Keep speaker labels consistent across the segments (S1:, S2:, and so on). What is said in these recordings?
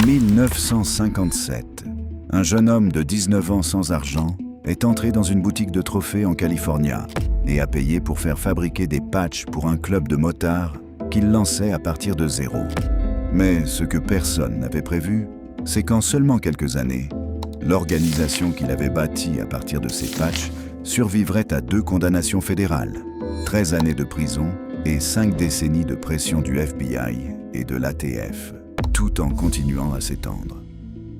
S1: En 1957, un jeune homme de 19 ans sans argent est entré dans une boutique de trophées en Californie et a payé pour faire fabriquer des patchs pour un club de motards qu'il lançait à partir de zéro. Mais ce que personne n'avait prévu, c'est qu'en seulement quelques années, l'organisation qu'il avait bâtie à partir de ces patchs survivrait à 2 condamnations fédérales, 13 années de prison et 5 décennies de pression du FBI et de l'ATF, tout en continuant à s'étendre.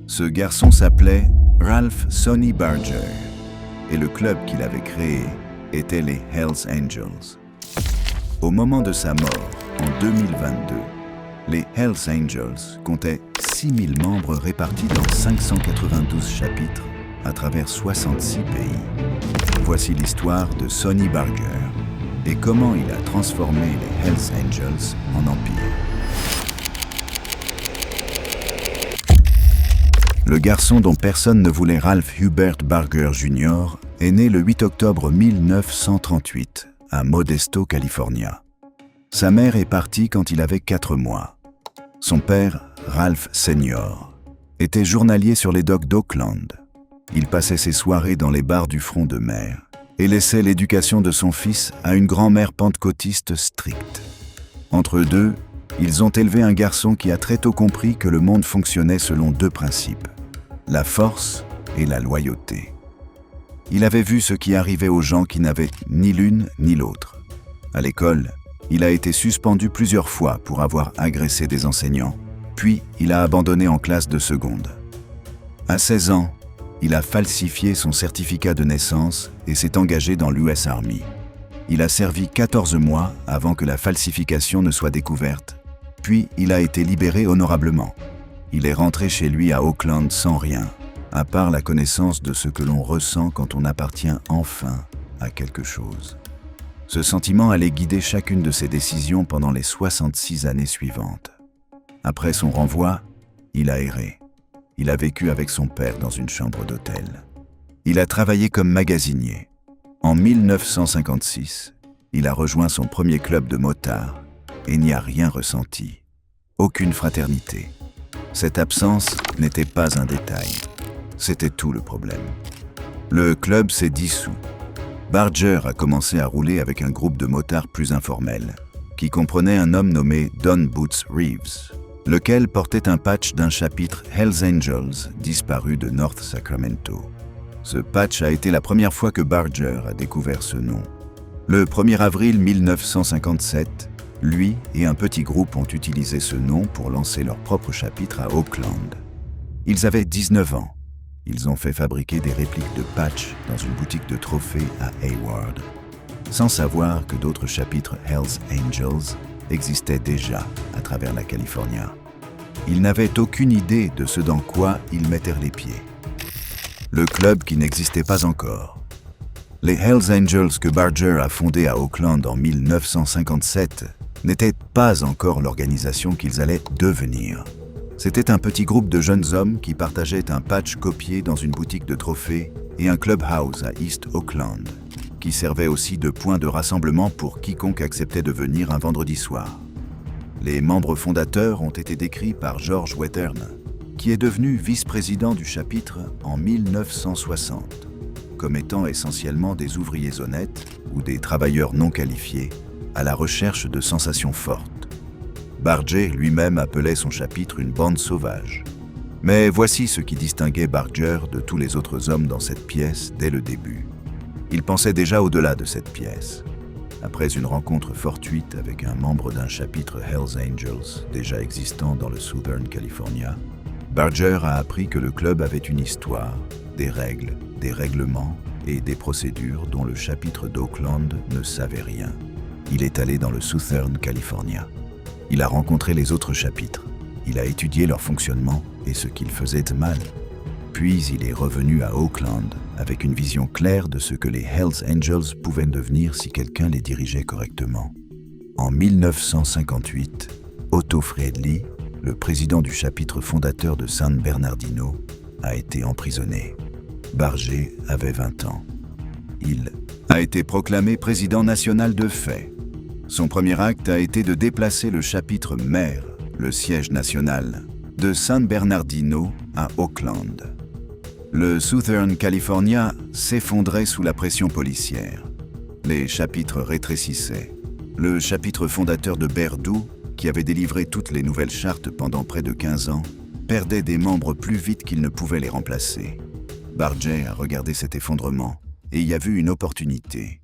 S1: Ce garçon s'appelait Ralph Sonny Barger et le club qu'il avait créé était les Hells Angels. Au moment de sa mort, en 2022, les Hells Angels comptaient 6000 membres répartis dans 592 chapitres à travers 66 pays. Voici l'histoire de Sonny Barger et comment il a transformé les Hells Angels en empire. Le garçon dont personne ne voulait, Ralph Hubert Barger Jr., est né le 8 octobre 1938 à Modesto, California. Sa mère est partie quand il avait 4 mois. Son père, Ralph Sr., était journalier sur les docks d'Oakland. Il passait ses soirées dans les bars du front de mer et laissait l'éducation de son fils à une grand-mère pentecôtiste stricte. Entre eux deux, ils ont élevé un garçon qui a très tôt compris que le monde fonctionnait selon 2 principes, la force et la loyauté. Il avait vu ce qui arrivait aux gens qui n'avaient ni l'une ni l'autre. À l'école, il a été suspendu plusieurs fois pour avoir agressé des enseignants, puis il a abandonné en classe de seconde. À 16 ans, il a falsifié son certificat de naissance et s'est engagé dans l'US Army. Il a servi 14 mois avant que la falsification ne soit découverte, puis il a été libéré honorablement. Il est rentré chez lui à Oakland sans rien, à part la connaissance de ce que l'on ressent quand on appartient enfin à quelque chose. Ce sentiment allait guider chacune de ses décisions pendant les 66 années suivantes. Après son renvoi, il a erré. Il a vécu avec son père dans une chambre d'hôtel. Il a travaillé comme magasinier. En 1956, il a rejoint son premier club de motards et n'y a rien ressenti. Aucune fraternité. Cette absence n'était pas un détail. C'était tout le problème. Le club s'est dissous. Barger a commencé à rouler avec un groupe de motards plus informel, qui comprenait un homme nommé Don Boots Reeves, lequel portait un patch d'un chapitre Hells Angels disparu de North Sacramento. Ce patch a été la première fois que Barger a découvert ce nom. Le 1er avril 1957, lui et un petit groupe ont utilisé ce nom pour lancer leur propre chapitre à Oakland. Ils avaient 19 ans. Ils ont fait fabriquer des répliques de patch dans une boutique de trophées à Hayward, sans savoir que d'autres chapitres Hells Angels existaient déjà à travers la Californie. Ils n'avaient aucune idée de ce dans quoi ils mettèrent les pieds. Le club qui n'existait pas encore. Les Hells Angels que Barger a fondés à Oakland en 1957 n'étaient pas encore l'organisation qu'ils allaient devenir. C'était un petit groupe de jeunes hommes qui partageaient un patch copié dans une boutique de trophées et un clubhouse à East Oakland, qui servait aussi de point de rassemblement pour quiconque acceptait de venir un vendredi soir. Les membres fondateurs ont été décrits par George Wetern, qui est devenu vice-président du chapitre en 1960, comme étant essentiellement des ouvriers honnêtes ou des travailleurs non qualifiés à la recherche de sensations fortes. Barger lui-même appelait son chapitre une bande sauvage. Mais voici ce qui distinguait Barger de tous les autres hommes dans cette pièce dès le début. Il pensait déjà au-delà de cette pièce. Après une rencontre fortuite avec un membre d'un chapitre Hells Angels déjà existant dans le Southern California, Barger a appris que le club avait une histoire, des règles, des règlements et des procédures dont le chapitre d'Oakland ne savait rien. Il est allé dans le Southern California. Il a rencontré les autres chapitres. Il a étudié leur fonctionnement et ce qu'ils faisaient de mal. Puis il est revenu à Oakland avec une vision claire de ce que les Hells Angels pouvaient devenir si quelqu'un les dirigeait correctement. En 1958, Otto Friedli, le président du chapitre fondateur de San Bernardino, a été emprisonné. Barger avait 20 ans. Il a été proclamé président national de fait. Son premier acte a été de déplacer le chapitre mère, le siège national, de San Bernardino à Oakland. Le Southern California s'effondrait sous la pression policière. Les chapitres rétrécissaient. Le chapitre fondateur de Berdoo, qui avait délivré toutes les nouvelles chartes pendant près de 15 ans, perdait des membres plus vite qu'il ne pouvait les remplacer. Barger a regardé cet effondrement et y a vu une opportunité.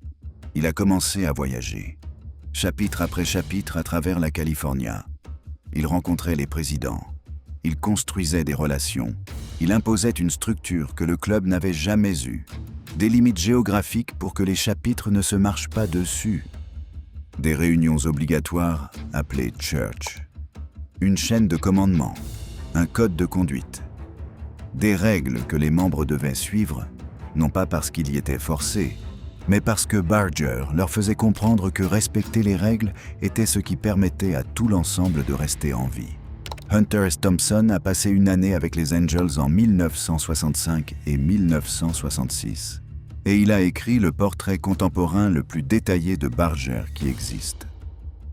S1: Il a commencé à voyager, chapitre après chapitre à travers la Californie. Il rencontrait les présidents. Il construisait des relations. Il imposait une structure que le club n'avait jamais eue. Des limites géographiques pour que les chapitres ne se marchent pas dessus. Des réunions obligatoires appelées church. Une chaîne de commandement. Un code de conduite. Des règles que les membres devaient suivre, non pas parce qu'ils y étaient forcés, mais parce que Barger leur faisait comprendre que respecter les règles était ce qui permettait à tout l'ensemble de rester en vie. Hunter S. Thompson a passé une année avec les Angels en 1965 et 1966, et il a écrit le portrait contemporain le plus détaillé de Barger qui existe.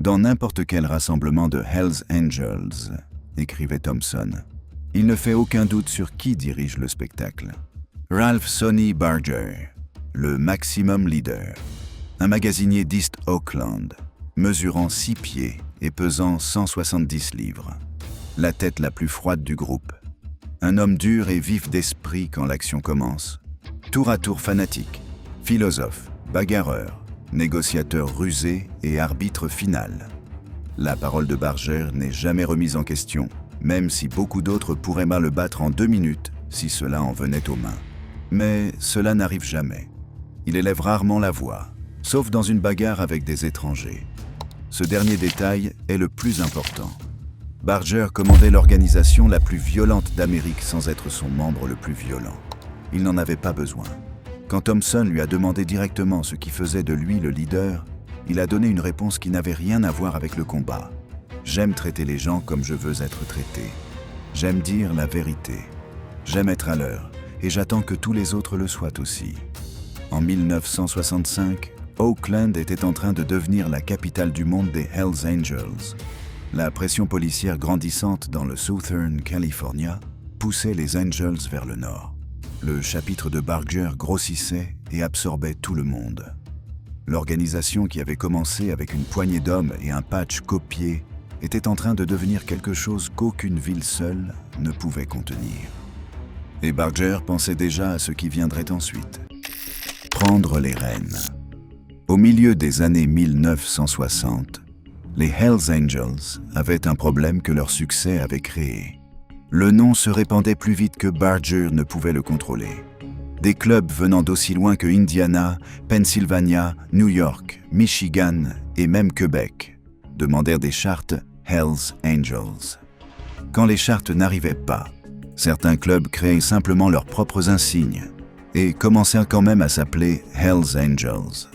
S1: Dans n'importe quel rassemblement de Hells Angels, écrivait Thompson, il ne fait aucun doute sur qui dirige le spectacle. Ralph Sonny Barger, le Maximum Leader, un magasinier d'East Oakland, mesurant 6 pieds et pesant 170 livres. La tête la plus froide du groupe. Un homme dur et vif d'esprit quand l'action commence. Tour à tour fanatique, philosophe, bagarreur, négociateur rusé et arbitre final. La parole de Barger n'est jamais remise en question, même si beaucoup d'autres pourraient mal le battre en 2 minutes si cela en venait aux mains. Mais cela n'arrive jamais. Il élève rarement la voix, sauf dans une bagarre avec des étrangers. Ce dernier détail est le plus important. Barger commandait l'organisation la plus violente d'Amérique sans être son membre le plus violent. Il n'en avait pas besoin. Quand Thompson lui a demandé directement ce qui faisait de lui le leader, il a donné une réponse qui n'avait rien à voir avec le combat. « J'aime traiter les gens comme je veux être traité. J'aime dire la vérité. J'aime être à l'heure, et j'attends que tous les autres le soient aussi. » En 1965, Oakland était en train de devenir la capitale du monde des Hells Angels. La pression policière grandissante dans le Southern California poussait les Angels vers le nord. Le chapitre de Barger grossissait et absorbait tout le monde. L'organisation qui avait commencé avec une poignée d'hommes et un patch copié était en train de devenir quelque chose qu'aucune ville seule ne pouvait contenir. Et Barger pensait déjà à ce qui viendrait ensuite. Prendre les rênes. Au milieu des années 1960, les Hells Angels avaient un problème que leur succès avait créé. Le nom se répandait plus vite que Barger ne pouvait le contrôler. Des clubs venant d'aussi loin que Indiana, Pennsylvania, New York, Michigan et même Québec demandèrent des chartes Hells Angels. Quand les chartes n'arrivaient pas, certains clubs créaient simplement leurs propres insignes et commencèrent quand même à s'appeler Hells Angels.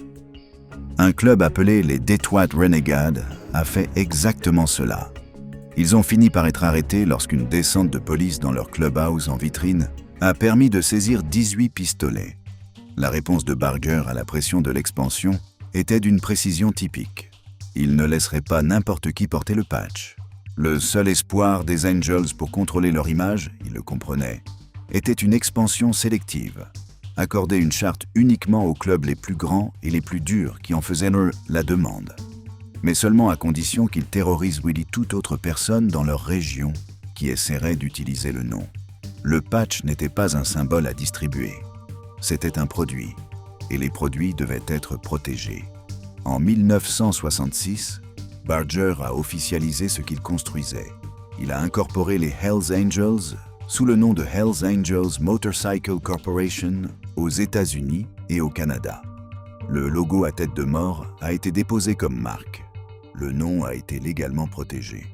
S1: Un club appelé les Detroit Renegades a fait exactement cela. Ils ont fini par être arrêtés lorsqu'une descente de police dans leur clubhouse en vitrine a permis de saisir 18 pistolets. La réponse de Barger à la pression de l'expansion était d'une précision typique. Il ne laisserait pas n'importe qui porter le patch. Le seul espoir des Angels pour contrôler leur image, il le comprenait, était une expansion sélective. Accorder une charte uniquement aux clubs les plus grands et les plus durs qui en faisaient la demande. Mais seulement à condition qu'ils terrorisent toute autre personne dans leur région qui essaierait d'utiliser le nom. Le patch n'était pas un symbole à distribuer. C'était un produit, et les produits devaient être protégés. En 1966, Barger a officialisé ce qu'il construisait. Il a incorporé les Hells Angels sous le nom de Hells Angels Motorcycle Corporation aux États-Unis et au Canada. Le logo à tête de mort a été déposé comme marque. Le nom a été légalement protégé.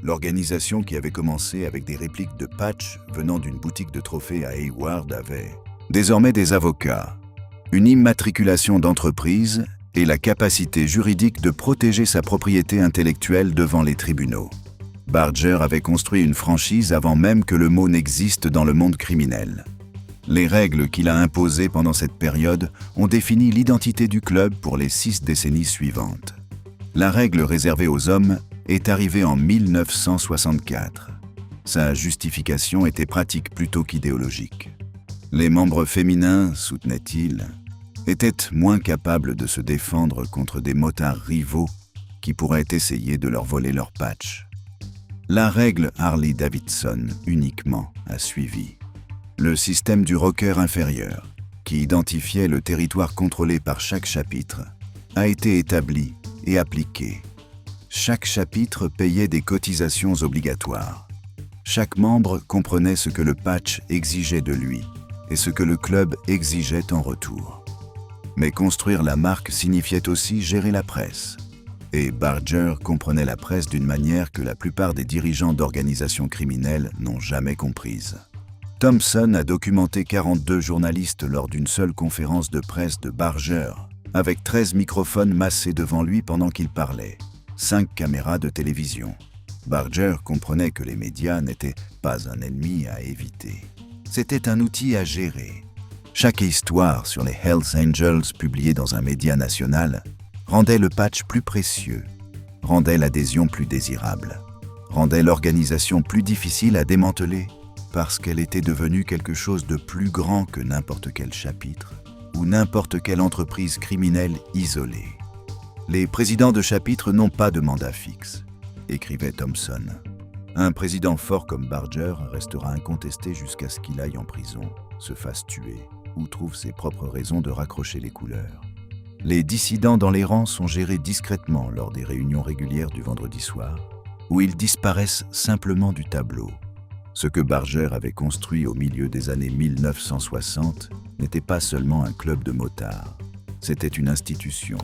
S1: L'organisation qui avait commencé avec des répliques de patch venant d'une boutique de trophées à Hayward avait désormais des avocats, une immatriculation d'entreprise et la capacité juridique de protéger sa propriété intellectuelle devant les tribunaux. Barger avait construit une franchise avant même que le mot n'existe dans le monde criminel. Les règles qu'il a imposées pendant cette période ont défini l'identité du club pour les 6 décennies suivantes. La règle réservée aux hommes est arrivée en 1964. Sa justification était pratique plutôt qu'idéologique. Les membres féminins, soutenait-il, étaient moins capables de se défendre contre des motards rivaux qui pourraient essayer de leur voler leur patch. La règle Harley-Davidson uniquement a suivi. Le système du rocker inférieur, qui identifiait le territoire contrôlé par chaque chapitre, a été établi et appliqué. Chaque chapitre payait des cotisations obligatoires. Chaque membre comprenait ce que le patch exigeait de lui et ce que le club exigeait en retour. Mais construire la marque signifiait aussi gérer la presse. Et Barger comprenait la presse d'une manière que la plupart des dirigeants d'organisations criminelles n'ont jamais comprise. Thompson a documenté 42 journalistes lors d'une seule conférence de presse de Barger, avec 13 microphones massés devant lui pendant qu'il parlait, 5 caméras de télévision. Barger comprenait que les médias n'étaient pas un ennemi à éviter. C'était un outil à gérer. Chaque histoire sur les Hells Angels publiée dans un média national rendait le patch plus précieux, rendait l'adhésion plus désirable, rendait l'organisation plus difficile à démanteler parce qu'elle était devenue quelque chose de plus grand que n'importe quel chapitre ou n'importe quelle entreprise criminelle isolée. Les présidents de chapitre n'ont pas de mandat fixe, écrivait Thompson. Un président fort comme Barger restera incontesté jusqu'à ce qu'il aille en prison, se fasse tuer ou trouve ses propres raisons de raccrocher les couleurs. Les dissidents dans les rangs sont gérés discrètement lors des réunions régulières du vendredi soir, où ils disparaissent simplement du tableau. Ce que Barger avait construit au milieu des années 1960 n'était pas seulement un club de motards, c'était une institution,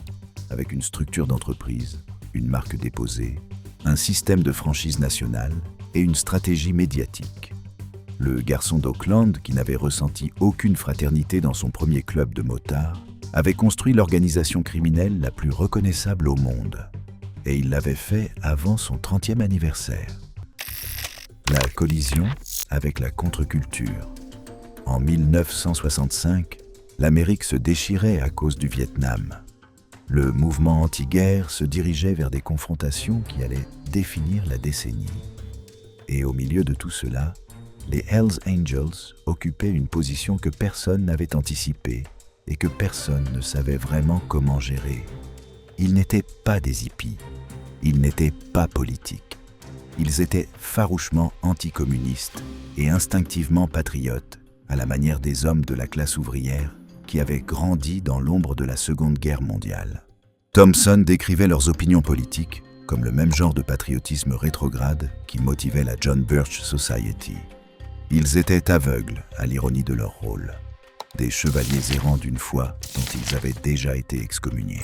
S1: avec une structure d'entreprise, une marque déposée, un système de franchise nationale et une stratégie médiatique. Le garçon d'Oakland, qui n'avait ressenti aucune fraternité dans son premier club de motards, avait construit l'organisation criminelle la plus reconnaissable au monde. Et il l'avait fait avant son 30e anniversaire. La collision avec la contre-culture. En 1965, l'Amérique se déchirait à cause du Vietnam. Le mouvement anti-guerre se dirigeait vers des confrontations qui allaient définir la décennie. Et au milieu de tout cela, les Hells Angels occupaient une position que personne n'avait anticipée et que personne ne savait vraiment comment gérer. Ils n'étaient pas des hippies, ils n'étaient pas politiques. Ils étaient farouchement anticommunistes et instinctivement patriotes, à la manière des hommes de la classe ouvrière qui avaient grandi dans l'ombre de la Seconde Guerre mondiale. Thompson décrivait leurs opinions politiques comme le même genre de patriotisme rétrograde qui motivait la John Birch Society. Ils étaient aveugles à l'ironie de leur rôle, des chevaliers errants d'une foi dont ils avaient déjà été excommuniés.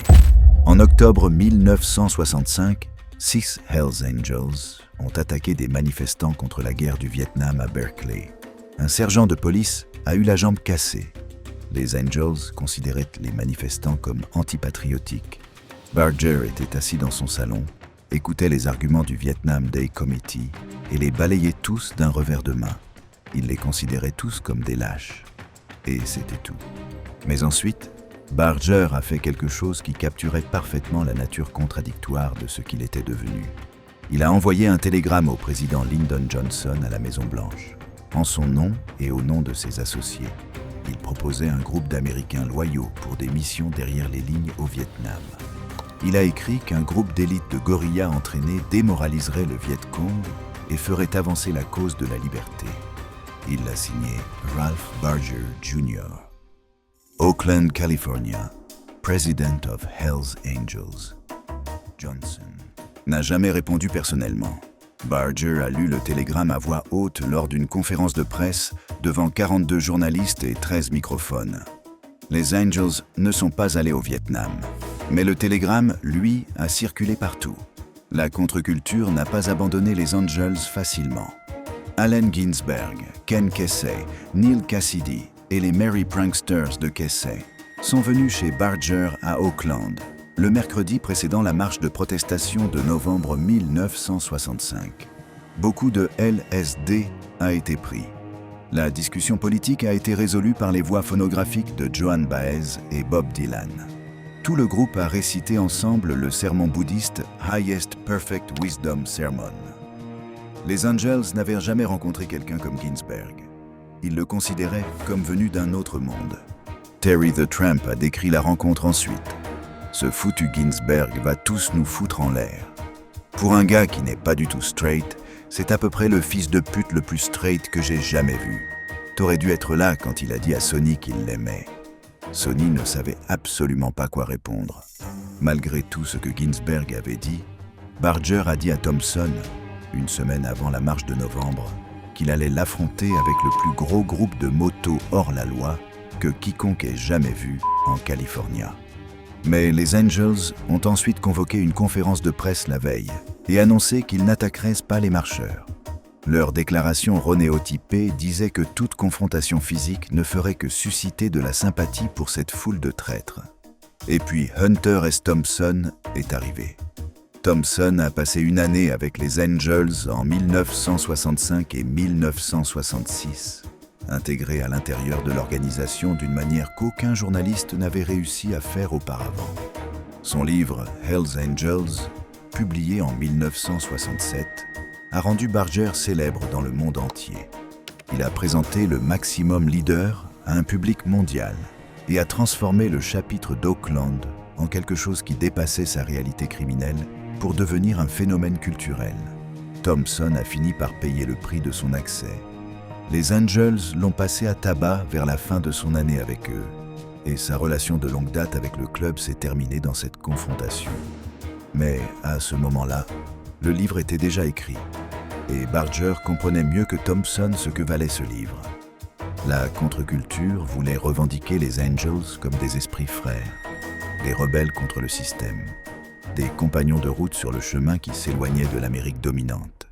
S1: En octobre 1965, 6 Hells Angels ont attaqué des manifestants contre la guerre du Vietnam à Berkeley. Un sergent de police a eu la jambe cassée. Les Angels considéraient les manifestants comme antipatriotiques. Barger était assis dans son salon, écoutait les arguments du Vietnam Day Committee et les balayait tous d'un revers de main. Il les considérait tous comme des lâches. Et c'était tout. Mais ensuite, Barger a fait quelque chose qui capturait parfaitement la nature contradictoire de ce qu'il était devenu. Il a envoyé un télégramme au président Lyndon Johnson à la Maison-Blanche. En son nom et au nom de ses associés, il proposait un groupe d'Américains loyaux pour des missions derrière les lignes au Vietnam. Il a écrit qu'un groupe d'élite de gorillas entraînés démoraliserait le Viet Cong et ferait avancer la cause de la liberté. Il l'a signé Ralph Barger Jr. Oakland, California, President of Hells Angels. Johnson n'a jamais répondu personnellement. Barger a lu le télégramme à voix haute lors d'une conférence de presse devant 42 journalistes et 13 microphones. Les Angels ne sont pas allés au Vietnam, mais le télégramme, lui, a circulé partout. La contre-culture n'a pas abandonné les Angels facilement. Allen Ginsberg, Ken Kesey, Neil Cassidy et les Merry Pranksters de Kesey sont venus chez Barger à Oakland, le mercredi précédant la marche de protestation de novembre 1965. Beaucoup de LSD a été pris. La discussion politique a été résolue par les voix phonographiques de Joan Baez et Bob Dylan. Tout le groupe a récité ensemble le sermon bouddhiste Highest Perfect Wisdom Sermon. Les Angels n'avaient jamais rencontré quelqu'un comme Ginsberg. Ils le considéraient comme venu d'un autre monde. Terry the Tramp a décrit la rencontre ensuite. « Ce foutu Ginsberg va tous nous foutre en l'air. Pour un gars qui n'est pas du tout straight, c'est à peu près le fils de pute le plus straight que j'ai jamais vu. T'aurais dû être là quand il a dit à Sonny qu'il l'aimait. » Sonny ne savait absolument pas quoi répondre. Malgré tout ce que Ginsberg avait dit, Barger a dit à Thompson, une semaine avant la marche de novembre, qu'il allait l'affronter avec le plus gros groupe de motos hors la loi que quiconque ait jamais vu en Californie. Mais les Angels ont ensuite convoqué une conférence de presse la veille et annoncé qu'ils n'attaqueraient pas les marcheurs. Leur déclaration renéotypée disait que toute confrontation physique ne ferait que susciter de la sympathie pour cette foule de traîtres. Et puis Hunter S. Thompson est arrivé. Thompson a passé une année avec les Angels en 1965 et 1966, intégré à l'intérieur de l'organisation d'une manière qu'aucun journaliste n'avait réussi à faire auparavant. Son livre Hells Angels, publié en 1967, a rendu Barger célèbre dans le monde entier. Il a présenté le Maximum Leader à un public mondial et a transformé le chapitre d'Oakland en quelque chose qui dépassait sa réalité criminelle pour devenir un phénomène culturel. Thompson a fini par payer le prix de son accès. Les Angels l'ont passé à tabac vers la fin de son année avec eux, et sa relation de longue date avec le club s'est terminée dans cette confrontation. Mais à ce moment-là, le livre était déjà écrit, et Barger comprenait mieux que Thompson ce que valait ce livre. La contre-culture voulait revendiquer les Angels comme des esprits frères, des rebelles contre le système, des compagnons de route sur le chemin qui s'éloignait de l'Amérique dominante.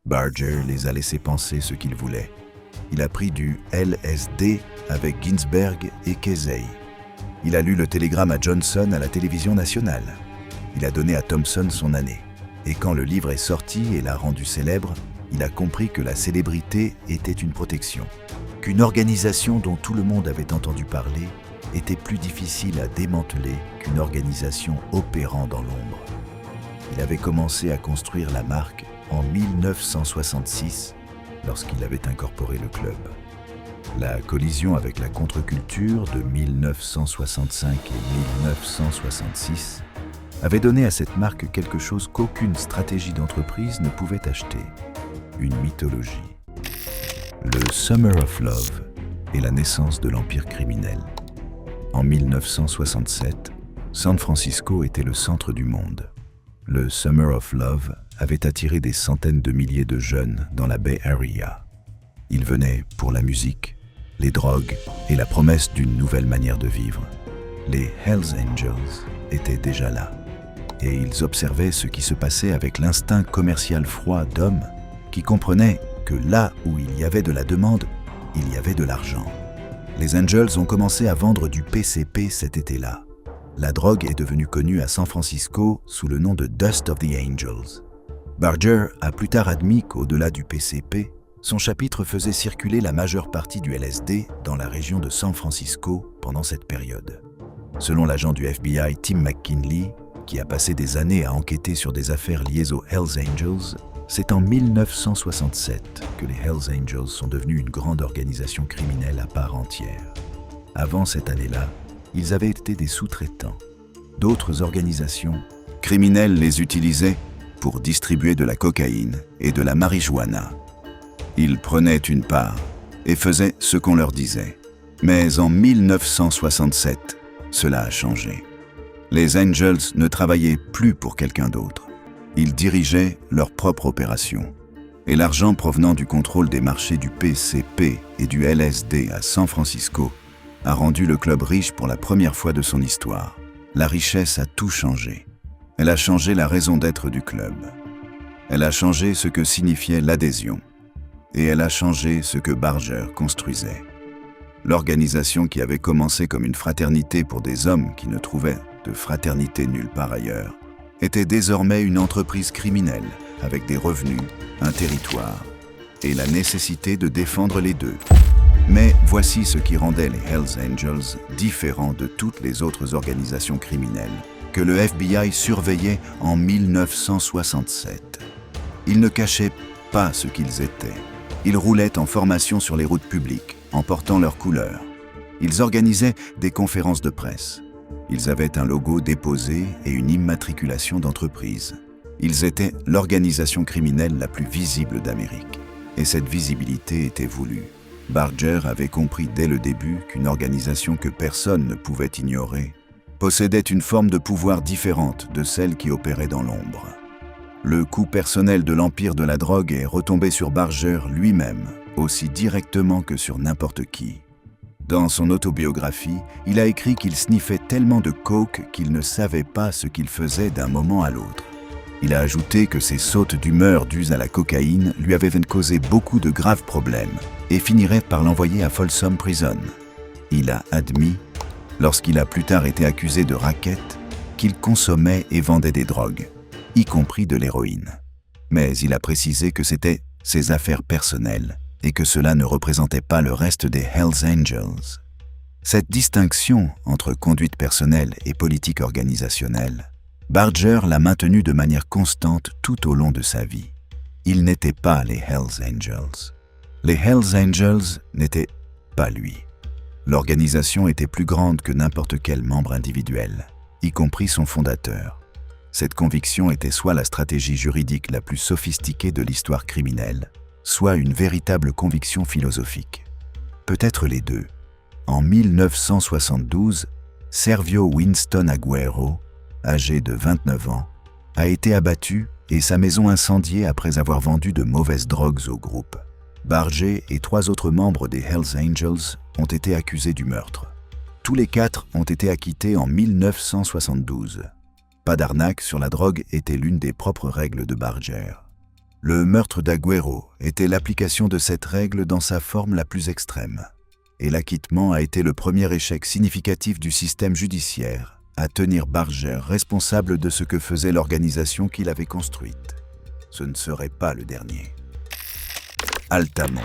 S1: Barger les a laissés penser ce qu'ils voulaient. Il a pris du LSD avec Ginsberg et Casey. Il a lu le télégramme à Johnson à la télévision nationale. Il a donné à Thompson son année. Et quand le livre est sorti et l'a rendu célèbre, il a compris que la célébrité était une protection, qu'une organisation dont tout le monde avait entendu parler était plus difficile à démanteler qu'une organisation opérant dans l'ombre. Il avait commencé à construire la marque en 1966, lorsqu'il avait incorporé le club. La collision avec la contre-culture de 1965 et 1966 avait donné à cette marque quelque chose qu'aucune stratégie d'entreprise ne pouvait acheter, une mythologie. Le Summer of Love est la naissance de l'empire criminel. En 1967, San Francisco était le centre du monde. Le Summer of Love avait attiré des centaines de milliers de jeunes dans la Bay Area. Ils venaient pour la musique, les drogues et la promesse d'une nouvelle manière de vivre. Les Hells Angels étaient déjà là, et ils observaient ce qui se passait avec l'instinct commercial froid d'hommes qui comprenaient que là où il y avait de la demande, il y avait de l'argent. Les Angels ont commencé à vendre du PCP cet été-là. La drogue est devenue connue à San Francisco sous le nom de Dust of the Angels. Barger a plus tard admis qu'au-delà du PCP, son chapitre faisait circuler la majeure partie du LSD dans la région de San Francisco pendant cette période. Selon l'agent du FBI Tim McKinley, qui a passé des années à enquêter sur des affaires liées aux Hells Angels, c'est en 1967 que les Hells Angels sont devenus une grande organisation criminelle à part entière. Avant cette année-là, ils avaient été des sous-traitants. D'autres organisations criminelles les utilisaient pour distribuer de la cocaïne et de la marijuana. Ils prenaient une part et faisaient ce qu'on leur disait. Mais en 1967, cela a changé. Les Angels ne travaillaient plus pour quelqu'un d'autre. Ils dirigeaient leur propre opération. Et l'argent provenant du contrôle des marchés du PCP et du LSD à San Francisco a rendu le club riche pour la première fois de son histoire. La richesse a tout changé. Elle a changé la raison d'être du club. Elle a changé ce que signifiait l'adhésion. Et elle a changé ce que Barger construisait. L'organisation qui avait commencé comme une fraternité pour des hommes qui ne trouvaient de fraternité nulle part ailleurs, était désormais une entreprise criminelle avec des revenus, un territoire et la nécessité de défendre les deux. Mais voici ce qui rendait les Hells Angels différents de toutes les autres organisations criminelles que le FBI surveillait en 1967. Ils ne cachaient pas ce qu'ils étaient. Ils roulaient en formation sur les routes publiques, en portant leurs couleurs. Ils organisaient des conférences de presse. Ils avaient un logo déposé et une immatriculation d'entreprise. Ils étaient l'organisation criminelle la plus visible d'Amérique. Et cette visibilité était voulue. Barger avait compris dès le début qu'une organisation que personne ne pouvait ignorer possédait une forme de pouvoir différente de celle qui opérait dans l'ombre. Le coup personnel de l'empire de la drogue est retombé sur Barger lui-même, aussi directement que sur n'importe qui. Dans son autobiographie, il a écrit qu'il sniffait tellement de coke qu'il ne savait pas ce qu'il faisait d'un moment à l'autre. Il a ajouté que ses sautes d'humeur dues à la cocaïne lui avaient causé beaucoup de graves problèmes et finiraient par l'envoyer à Folsom Prison. Il a admis, lorsqu'il a plus tard été accusé de racket, qu'il consommait et vendait des drogues, y compris de l'héroïne. Mais il a précisé que c'était ses affaires personnelles et que cela ne représentait pas le reste des Hells Angels. Cette distinction entre conduite personnelle et politique organisationnelle, Barger l'a maintenue de manière constante tout au long de sa vie. Il n'était pas les Hells Angels. Les Hells Angels n'étaient pas lui. L'organisation était plus grande que n'importe quel membre individuel, y compris son fondateur. Cette conviction était soit la stratégie juridique la plus sophistiquée de l'histoire criminelle, soit une véritable conviction philosophique. Peut-être les deux. En 1972, Sergio Winston Agüero, âgé de 29 ans, a été abattu et sa maison incendiée après avoir vendu de mauvaises drogues au groupe. Barger et 3 autres membres des Hells Angels ont été accusés du meurtre. Tous les 4 ont été acquittés en 1972. Pas d'arnaque sur la drogue était l'une des propres règles de Barger. Le meurtre d'Agüero était l'application de cette règle dans sa forme la plus extrême. Et l'acquittement a été le premier échec significatif du système judiciaire à tenir Barger responsable de ce que faisait l'organisation qu'il avait construite. Ce ne serait pas le dernier. Altamont.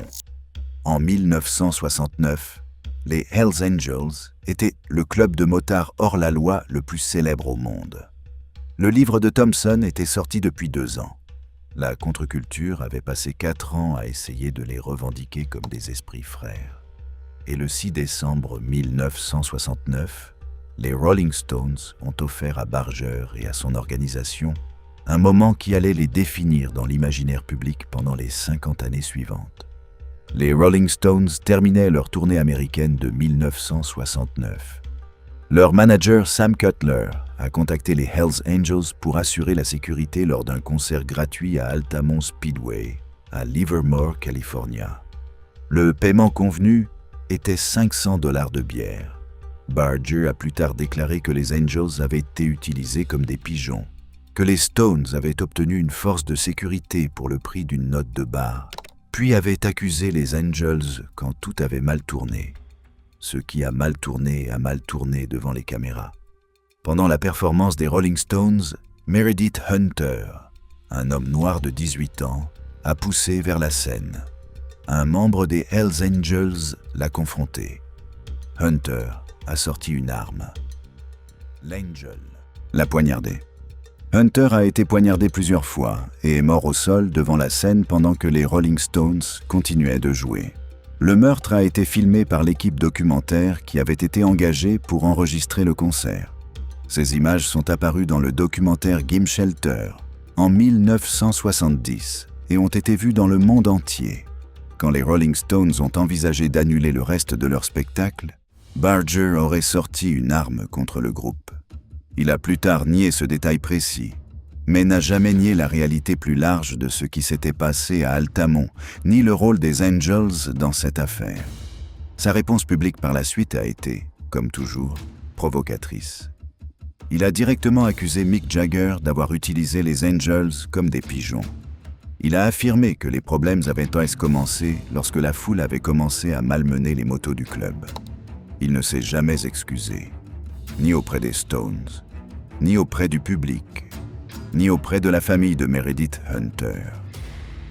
S1: En 1969, les Hells Angels étaient le club de motards hors la loi le plus célèbre au monde. Le livre de Thompson était sorti depuis 2 ans. La contre-culture avait passé 4 ans à essayer de les revendiquer comme des esprits frères. Et le 6 décembre 1969, les Rolling Stones ont offert à Barger et à son organisation un moment qui allait les définir dans l'imaginaire public pendant les 50 années suivantes. Les Rolling Stones terminaient leur tournée américaine de 1969. Leur manager Sam Cutler a contacté les Hells Angels pour assurer la sécurité lors d'un concert gratuit à Altamont Speedway, à Livermore, California. Le paiement convenu était $500 de bière. Barger a plus tard déclaré que les Angels avaient été utilisés comme des pigeons, que les Stones avaient obtenu une force de sécurité pour le prix d'une note de bar, puis avait accusé les Angels quand tout avait mal tourné. Ce qui a mal tourné devant les caméras. Pendant la performance des Rolling Stones, Meredith Hunter, un homme noir de 18 ans, a poussé vers la scène. Un membre des Hells Angels l'a confronté. Hunter a sorti une arme. L'Angel l'a poignardé. Hunter a été poignardé plusieurs fois et est mort au sol devant la scène pendant que les Rolling Stones continuaient de jouer. Le meurtre a été filmé par l'équipe documentaire qui avait été engagée pour enregistrer le concert. Ces images sont apparues dans le documentaire Gimme Shelter en 1970 et ont été vues dans le monde entier. Quand les Rolling Stones ont envisagé d'annuler le reste de leur spectacle, Barger aurait sorti une arme contre le groupe. Il a plus tard nié ce détail précis, mais n'a jamais nié la réalité plus large de ce qui s'était passé à Altamont, ni le rôle des Angels dans cette affaire. Sa réponse publique par la suite a été, comme toujours, provocatrice. Il a directement accusé Mick Jagger d'avoir utilisé les Angels comme des pigeons. Il a affirmé que les problèmes avaient commencé lorsque la foule avait commencé à malmener les motos du club. Il ne s'est jamais excusé, ni auprès des Stones, ni auprès du public, ni auprès de la famille de Meredith Hunter.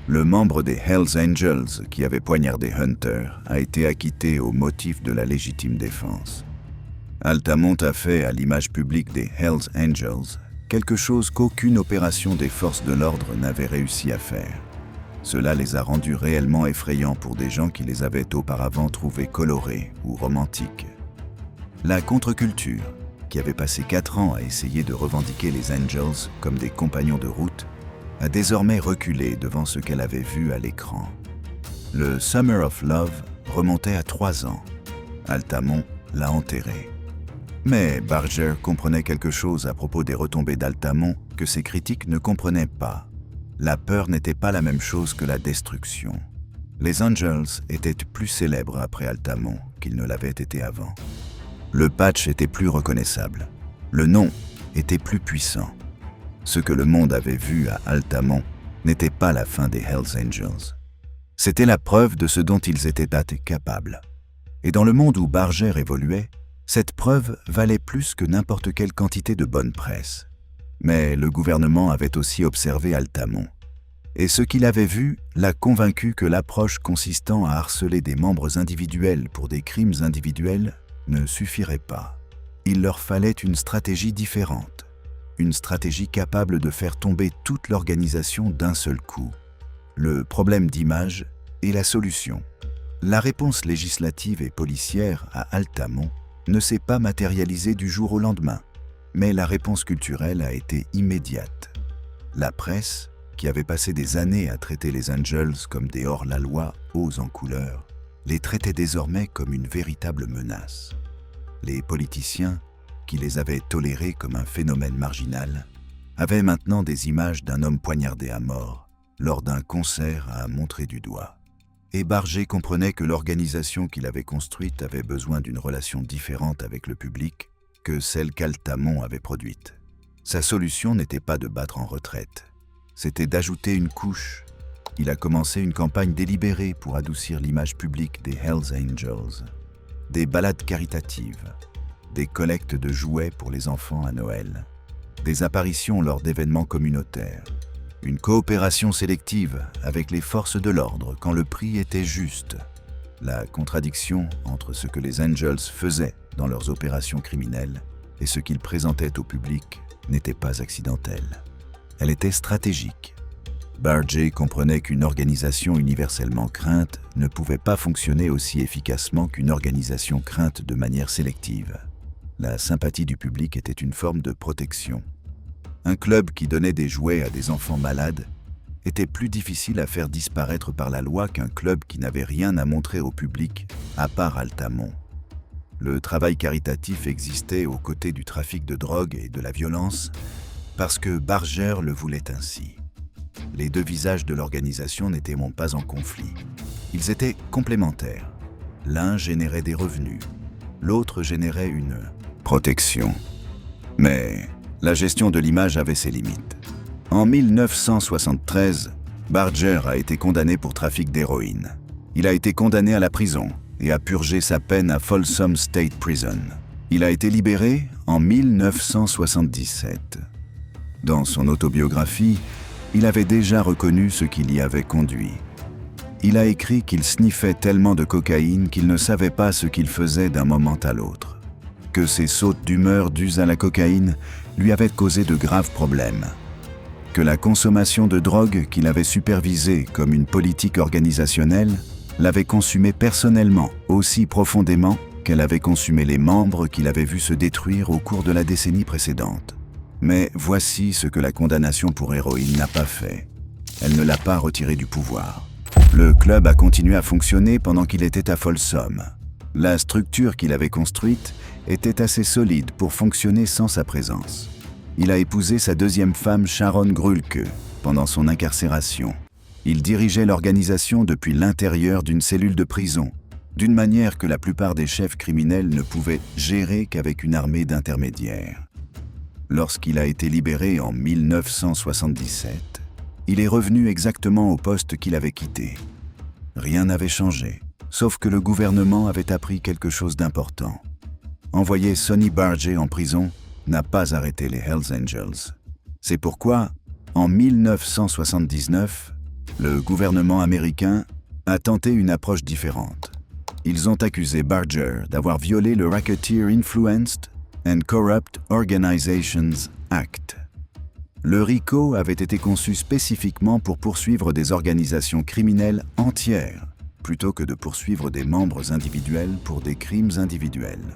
S1: Le membre des Hells Angels qui avait poignardé Hunter a été acquitté au motif de la légitime défense. Altamont a fait à l'image publique des Hells Angels quelque chose qu'aucune opération des forces de l'ordre n'avait réussi à faire. Cela les a rendus réellement effrayants pour des gens qui les avaient auparavant trouvés colorés ou romantiques. La contre-culture, qui avait passé 4 ans à essayer de revendiquer les Angels comme des compagnons de route, a désormais reculé devant ce qu'elle avait vu à l'écran. Le Summer of Love remontait à 3 ans. Altamont l'a enterré. Mais Barger comprenait quelque chose à propos des retombées d'Altamont que ses critiques ne comprenaient pas. La peur n'était pas la même chose que la destruction. Les Angels étaient plus célèbres après Altamont qu'ils ne l'avaient été avant. Le patch était plus reconnaissable. Le nom était plus puissant. Ce que le monde avait vu à Altamont n'était pas la fin des Hells Angels. C'était la preuve de ce dont ils étaient capables. Et dans le monde où Barger évoluait, cette preuve valait plus que n'importe quelle quantité de bonne presse. Mais le gouvernement avait aussi observé Altamont. Et ce qu'il avait vu l'a convaincu que l'approche consistant à harceler des membres individuels pour des crimes individuels ne suffirait pas. Il leur fallait une stratégie différente. Une stratégie capable de faire tomber toute l'organisation d'un seul coup. Le problème d'image est la solution. La réponse législative et policière à Altamont ne s'est pas matérialisée du jour au lendemain, mais la réponse culturelle a été immédiate. La presse, qui avait passé des années à traiter les Angels comme des hors-la-loi hauts en couleur, les traitait désormais comme une véritable menace. Les politiciens, qui les avaient tolérés comme un phénomène marginal, avaient maintenant des images d'un homme poignardé à mort lors d'un concert à montrer du doigt. Et Barger comprenait que l'organisation qu'il avait construite avait besoin d'une relation différente avec le public que celle qu'Altamont avait produite. Sa solution n'était pas de battre en retraite, c'était d'ajouter une couche. Il a commencé une campagne délibérée pour adoucir l'image publique des Hells Angels. Des balades caritatives, des collectes de jouets pour les enfants à Noël, des apparitions lors d'événements communautaires, une coopération sélective avec les forces de l'ordre quand le prix était juste. La contradiction entre ce que les Angels faisaient dans leurs opérations criminelles et ce qu'ils présentaient au public n'était pas accidentelle. Elle était stratégique. Barger comprenait qu'une organisation universellement crainte ne pouvait pas fonctionner aussi efficacement qu'une organisation crainte de manière sélective. La sympathie du public était une forme de protection. Un club qui donnait des jouets à des enfants malades était plus difficile à faire disparaître par la loi qu'un club qui n'avait rien à montrer au public, à part Altamont. Le travail caritatif existait aux côtés du trafic de drogue et de la violence parce que Barger le voulait ainsi. Les deux visages de l'organisation n'étaient pas en conflit. Ils étaient complémentaires. L'un générait des revenus, l'autre générait une protection. Mais la gestion de l'image avait ses limites. En 1973, Barger a été condamné pour trafic d'héroïne. Il a été condamné à la prison et a purgé sa peine à Folsom State Prison. Il a été libéré en 1977. Dans son autobiographie, il avait déjà reconnu ce qui l'y avait conduit. Il a écrit qu'il sniffait tellement de cocaïne qu'il ne savait pas ce qu'il faisait d'un moment à l'autre. Que ses sautes d'humeur dues à la cocaïne lui avaient causé de graves problèmes. Que la consommation de drogue qu'il avait supervisée comme une politique organisationnelle l'avait consumé personnellement aussi profondément qu'elle avait consumé les membres qu'il avait vus se détruire au cours de la décennie précédente. Mais voici ce que la condamnation pour héroïne n'a pas fait. Elle ne l'a pas retiré du pouvoir. Le club a continué à fonctionner pendant qu'il était à Folsom. La structure qu'il avait construite était assez solide pour fonctionner sans sa présence. Il a épousé sa deuxième femme Sharon Grulke pendant son incarcération. Il dirigeait l'organisation depuis l'intérieur d'une cellule de prison, d'une manière que la plupart des chefs criminels ne pouvaient gérer qu'avec une armée d'intermédiaires. Lorsqu'il a été libéré en 1977, il est revenu exactement au poste qu'il avait quitté. Rien n'avait changé, sauf que le gouvernement avait appris quelque chose d'important. Envoyer Sonny Barger en prison n'a pas arrêté les Hells Angels. C'est pourquoi, en 1979, le gouvernement américain a tenté une approche différente. Ils ont accusé Barger d'avoir violé le Racketeer Influenced and Corrupt Organizations Act. Le RICO avait été conçu spécifiquement pour poursuivre des organisations criminelles entières, plutôt que de poursuivre des membres individuels pour des crimes individuels.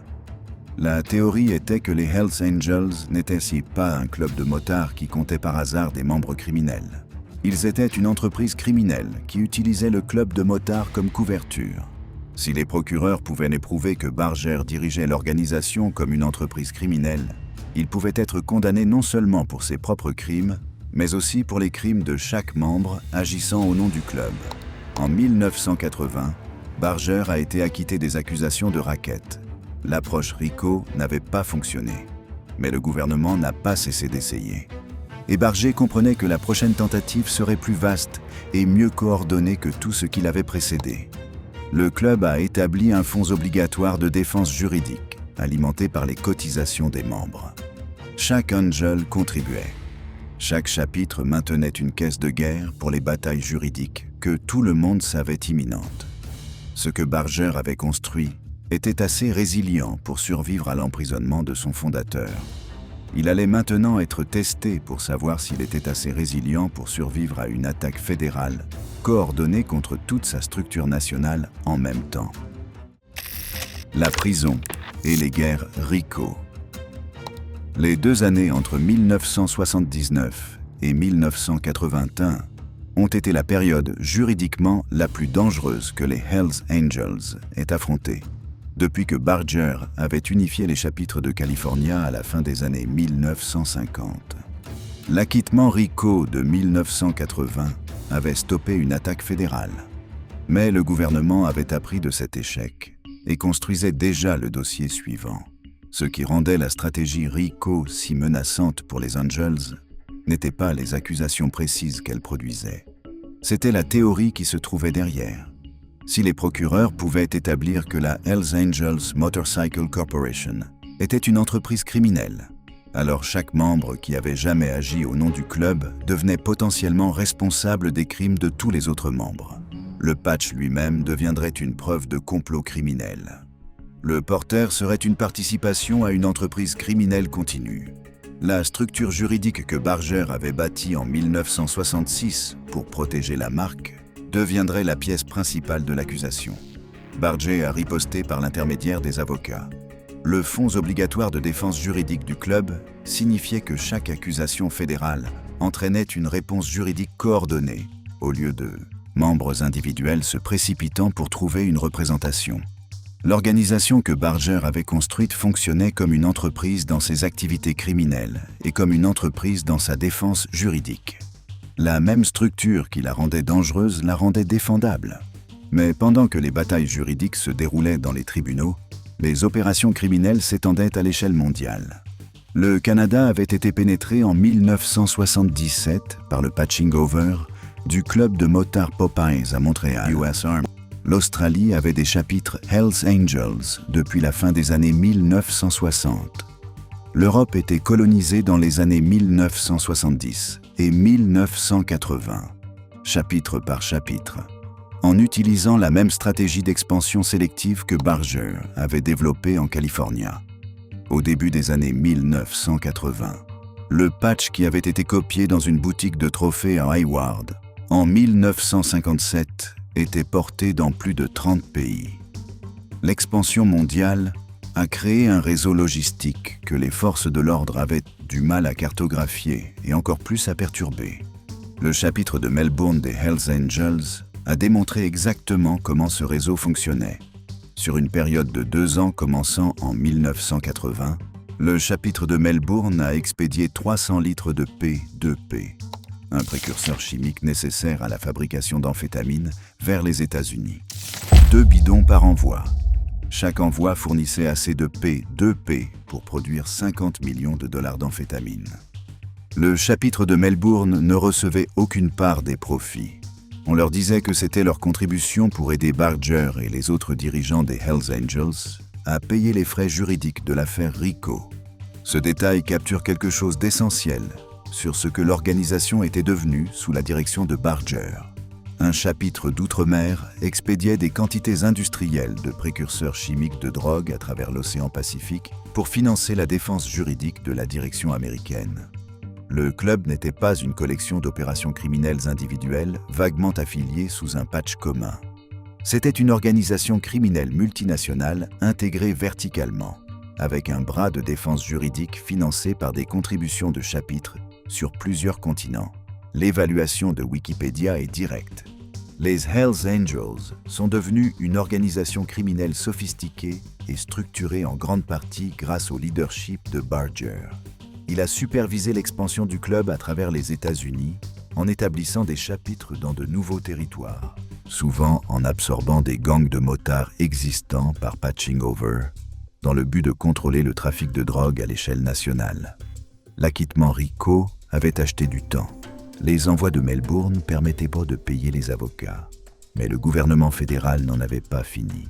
S1: La théorie était que les Hells Angels n'étaient pas un club de motards qui comptait par hasard des membres criminels. Ils étaient une entreprise criminelle qui utilisait le club de motards comme couverture. Si les procureurs pouvaient prouver que Barger dirigeait l'organisation comme une entreprise criminelle, il pouvait être condamné non seulement pour ses propres crimes, mais aussi pour les crimes de chaque membre agissant au nom du club. En 1980, Barger a été acquitté des accusations de racket. L'approche RICO n'avait pas fonctionné, mais le gouvernement n'a pas cessé d'essayer. Et Barger comprenait que la prochaine tentative serait plus vaste et mieux coordonnée que tout ce qui l'avait précédé. Le club a établi un fonds obligatoire de défense juridique, alimenté par les cotisations des membres. Chaque Angel contribuait. Chaque chapitre maintenait une caisse de guerre pour les batailles juridiques que tout le monde savait imminentes. Ce que Barger avait construit était assez résilient pour survivre à l'emprisonnement de son fondateur. Il allait maintenant être testé pour savoir s'il était assez résilient pour survivre à une attaque fédérale coordonnée contre toute sa structure nationale en même temps. La prison et les guerres RICO. Les 2 années entre 1979 et 1981 ont été la période juridiquement la plus dangereuse que les Hells Angels aient affrontée, depuis que Barger avait unifié les chapitres de California à la fin des années 1950. L'acquittement RICO de 1980 avait stoppé une attaque fédérale. Mais le gouvernement avait appris de cet échec et construisait déjà le dossier suivant. Ce qui rendait la stratégie RICO si menaçante pour les Angels n'étaient pas les accusations précises qu'elle produisait. C'était la théorie qui se trouvait derrière. Si les procureurs pouvaient établir que la Hells Angels Motorcycle Corporation était une entreprise criminelle, alors chaque membre qui avait jamais agi au nom du club devenait potentiellement responsable des crimes de tous les autres membres. Le patch lui-même deviendrait une preuve de complot criminel. Le porteur serait une participation à une entreprise criminelle continue. La structure juridique que Barger avait bâtie en 1966 pour protéger la marque deviendrait la pièce principale de l'accusation. Barger a riposté par l'intermédiaire des avocats. Le fonds obligatoire de défense juridique du club signifiait que chaque accusation fédérale entraînait une réponse juridique coordonnée, au lieu de membres individuels se précipitant pour trouver une représentation. L'organisation que Barger avait construite fonctionnait comme une entreprise dans ses activités criminelles et comme une entreprise dans sa défense juridique. La même structure qui la rendait dangereuse la rendait défendable. Mais pendant que les batailles juridiques se déroulaient dans les tribunaux, les opérations criminelles s'étendaient à l'échelle mondiale. Le Canada avait été pénétré en 1977 par le patching over du club de motards Popeyes à Montréal. US Army. L'Australie avait des chapitres Hells Angels depuis la fin des années 1960. L'Europe était colonisée dans les années 1970 et 1980, chapitre par chapitre, en utilisant la même stratégie d'expansion sélective que Barger avait développée en Californie. Au début des années 1980, le patch qui avait été copié dans une boutique de trophées à Hayward en 1957 était porté dans plus de 30 pays. L'expansion mondiale a créé un réseau logistique que les forces de l'ordre avaient du mal à cartographier et encore plus à perturber. Le chapitre de Melbourne des Hells Angels a démontré exactement comment ce réseau fonctionnait. Sur une période de 2 ans commençant en 1980, le chapitre de Melbourne a expédié 300 litres de P2P, un précurseur chimique nécessaire à la fabrication d'amphétamine, vers les États-Unis. 2 bidons par envoi. Chaque envoi fournissait assez de P2P pour produire 50 millions de dollars d'amphétamine. Le chapitre de Melbourne ne recevait aucune part des profits. On leur disait que c'était leur contribution pour aider Barger et les autres dirigeants des Hells Angels à payer les frais juridiques de l'affaire RICO. Ce détail capture quelque chose d'essentiel sur ce que l'organisation était devenue sous la direction de Barger. Un chapitre d'outre-mer expédiait des quantités industrielles de précurseurs chimiques de drogue à travers l'océan Pacifique pour financer la défense juridique de la direction américaine. Le club n'était pas une collection d'opérations criminelles individuelles vaguement affiliées sous un patch commun. C'était une organisation criminelle multinationale intégrée verticalement, avec un bras de défense juridique financé par des contributions de chapitres sur plusieurs continents. L'évaluation de Wikipédia est directe. Les Hells Angels sont devenus une organisation criminelle sophistiquée et structurée en grande partie grâce au leadership de Barger. Il a supervisé l'expansion du club à travers les États-Unis en établissant des chapitres dans de nouveaux territoires, souvent en absorbant des gangs de motards existants par patching over, dans le but de contrôler le trafic de drogue à l'échelle nationale. L'acquittement RICO avait acheté du temps. Les envois de Melbourne permettaient pas de payer les avocats, mais le gouvernement fédéral n'en avait pas fini.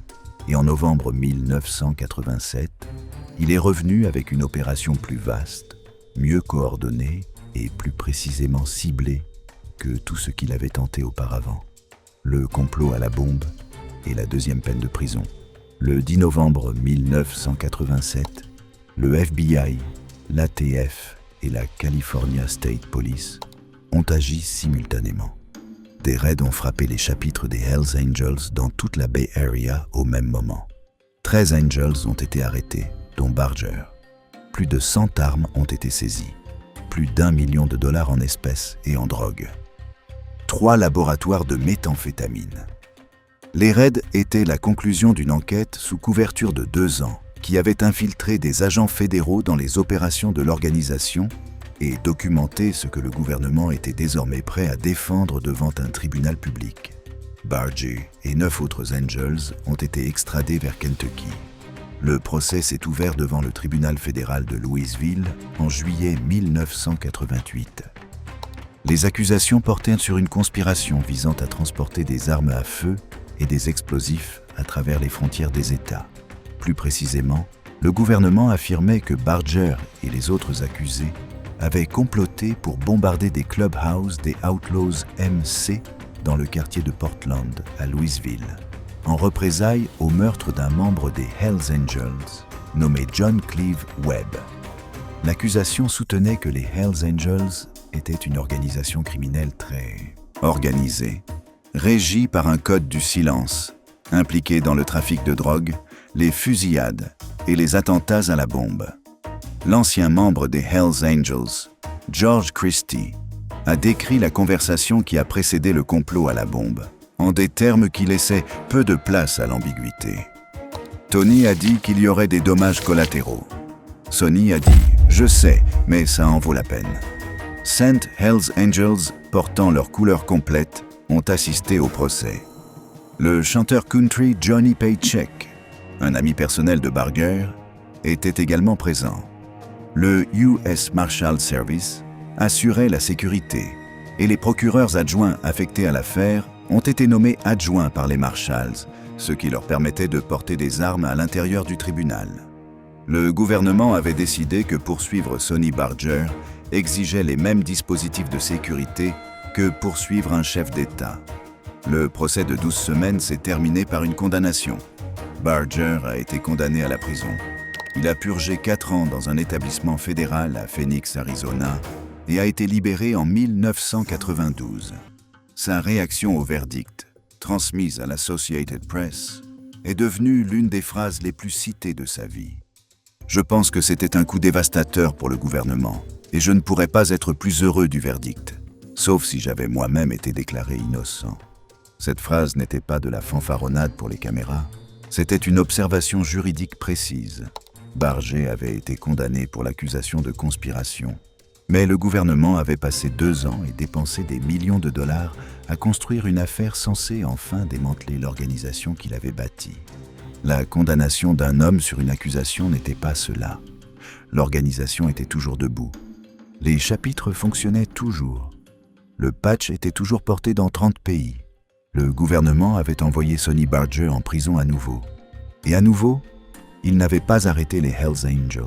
S1: Et en novembre 1987, il est revenu avec une opération plus vaste, mieux coordonnée et plus précisément ciblée que tout ce qu'il avait tenté auparavant. Le complot à la bombe et la deuxième peine de prison. Le 10 novembre 1987, le FBI, l'ATF et la California State Police ont agi simultanément. Des raids ont frappé les chapitres des Hells Angels dans toute la Bay Area au même moment. 13 Angels ont été arrêtés, dont Barger. Plus de 100 armes ont été saisies. Plus d'1 million de dollars en espèces et en drogue. 3 laboratoires de méthamphétamine. Les raids étaient la conclusion d'une enquête sous couverture de 2 ans qui avait infiltré des agents fédéraux dans les opérations de l'organisation et documenté ce que le gouvernement était désormais prêt à défendre devant un tribunal public. Barger et 9 autres Angels ont été extradés vers Kentucky. Le procès s'est ouvert devant le tribunal fédéral de Louisville en juillet 1988. Les accusations portaient sur une conspiration visant à transporter des armes à feu et des explosifs à travers les frontières des États. Plus précisément, le gouvernement affirmait que Barger et les autres accusés avaient comploté pour bombarder des clubhouses des Outlaws MC dans le quartier de Portland, à Louisville, en représailles au meurtre d'un membre des Hells Angels, nommé John Cleve Webb. L'accusation soutenait que les Hells Angels étaient une organisation criminelle très organisée, régie par un code du silence, impliquée dans le trafic de drogue, les fusillades et les attentats à la bombe. L'ancien membre des Hells Angels, George Christie, a décrit la conversation qui a précédé le complot à la bombe, en des termes qui laissaient peu de place à l'ambiguïté. Tony a dit qu'il y aurait des dommages collatéraux. Sonny a dit « Je sais, mais ça en vaut la peine ». 5 Hells Angels, portant leur couleur complète, ont assisté au procès. Le chanteur country Johnny Paycheck, un ami personnel de Barger, était également présent. Le US Marshal Service assurait la sécurité et les procureurs adjoints affectés à l'affaire ont été nommés adjoints par les Marshals, ce qui leur permettait de porter des armes à l'intérieur du tribunal. Le gouvernement avait décidé que poursuivre Sonny Barger exigeait les mêmes dispositifs de sécurité que poursuivre un chef d'État. Le procès de 12 semaines s'est terminé par une condamnation. Barger a été condamné à la prison. Il a purgé 4 ans dans un établissement fédéral à Phoenix, Arizona, et a été libéré en 1992. Sa réaction au verdict, transmise à l'Associated Press, est devenue l'une des phrases les plus citées de sa vie. « Je pense que c'était un coup dévastateur pour le gouvernement, et je ne pourrais pas être plus heureux du verdict, sauf si j'avais moi-même été déclaré innocent. » Cette phrase n'était pas de la fanfaronnade pour les caméras, c'était une observation juridique précise. Barger avait été condamné pour l'accusation de conspiration, mais le gouvernement avait passé 2 ans et dépensé des millions de dollars à construire une affaire censée enfin démanteler l'organisation qu'il avait bâtie. La condamnation d'un homme sur une accusation n'était pas cela. L'organisation était toujours debout. Les chapitres fonctionnaient toujours. Le patch était toujours porté dans 30 pays. Le gouvernement avait envoyé Sonny Barger en prison à nouveau. Et à nouveau, il n'avait pas arrêté les Hells Angels.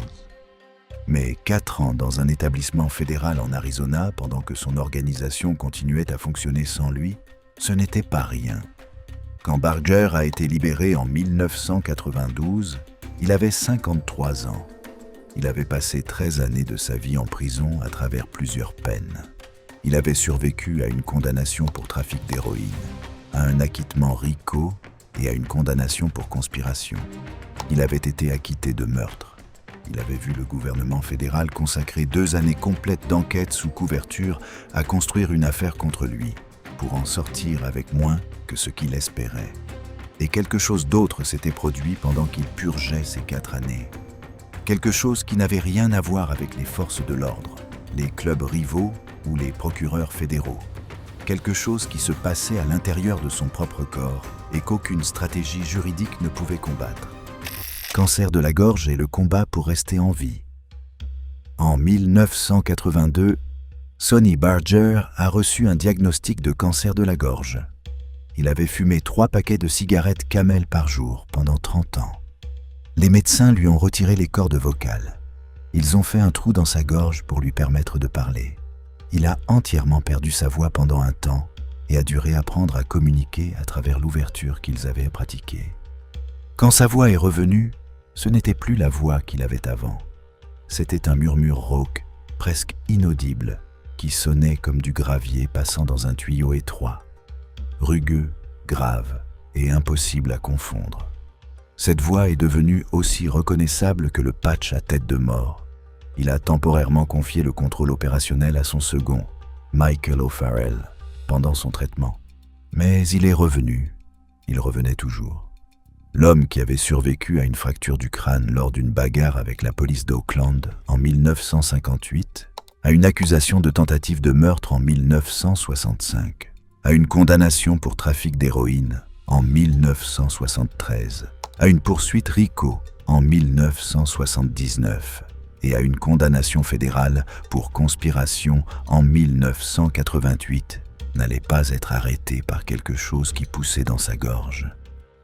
S1: Mais 4 ans dans un établissement fédéral en Arizona, pendant que son organisation continuait à fonctionner sans lui, ce n'était pas rien. Quand Barger a été libéré en 1992, il avait 53 ans. Il avait passé 13 années de sa vie en prison à travers plusieurs peines. Il avait survécu à une condamnation pour trafic d'héroïne, à un acquittement RICO et à une condamnation pour conspiration. Il avait été acquitté de meurtre. Il avait vu le gouvernement fédéral consacrer 2 années complètes d'enquête sous couverture à construire une affaire contre lui, pour en sortir avec moins que ce qu'il espérait. Et quelque chose d'autre s'était produit pendant qu'il purgeait ces 4 années. Quelque chose qui n'avait rien à voir avec les forces de l'ordre, les clubs rivaux ou les procureurs fédéraux. Quelque chose qui se passait à l'intérieur de son propre corps et qu'aucune stratégie juridique ne pouvait combattre. Cancer de la gorge et le combat pour rester en vie. En 1982, Sonny Barger a reçu un diagnostic de cancer de la gorge. Il avait fumé 3 paquets de cigarettes Camel par jour pendant 30 ans. Les médecins lui ont retiré les cordes vocales. Ils ont fait un trou dans sa gorge pour lui permettre de parler. Il a entièrement perdu sa voix pendant un temps et a dû réapprendre à communiquer à travers l'ouverture qu'ils avaient pratiquée. Quand sa voix est revenue, ce n'était plus la voix qu'il avait avant. C'était un murmure rauque, presque inaudible, qui sonnait comme du gravier passant dans un tuyau étroit. Rugueux, grave et impossible à confondre. Cette voix est devenue aussi reconnaissable que le patch à tête de mort. Il a temporairement confié le contrôle opérationnel à son second, Michael O'Farrell, pendant son traitement. Mais il est revenu. Il revenait toujours. L'homme qui avait survécu à une fracture du crâne lors d'une bagarre avec la police d'Oakland en 1958, à une accusation de tentative de meurtre en 1965, à une condamnation pour trafic d'héroïne en 1973, à une poursuite RICO en 1979 et à une condamnation fédérale pour conspiration en 1988, n'allait pas être arrêté par quelque chose qui poussait dans sa gorge.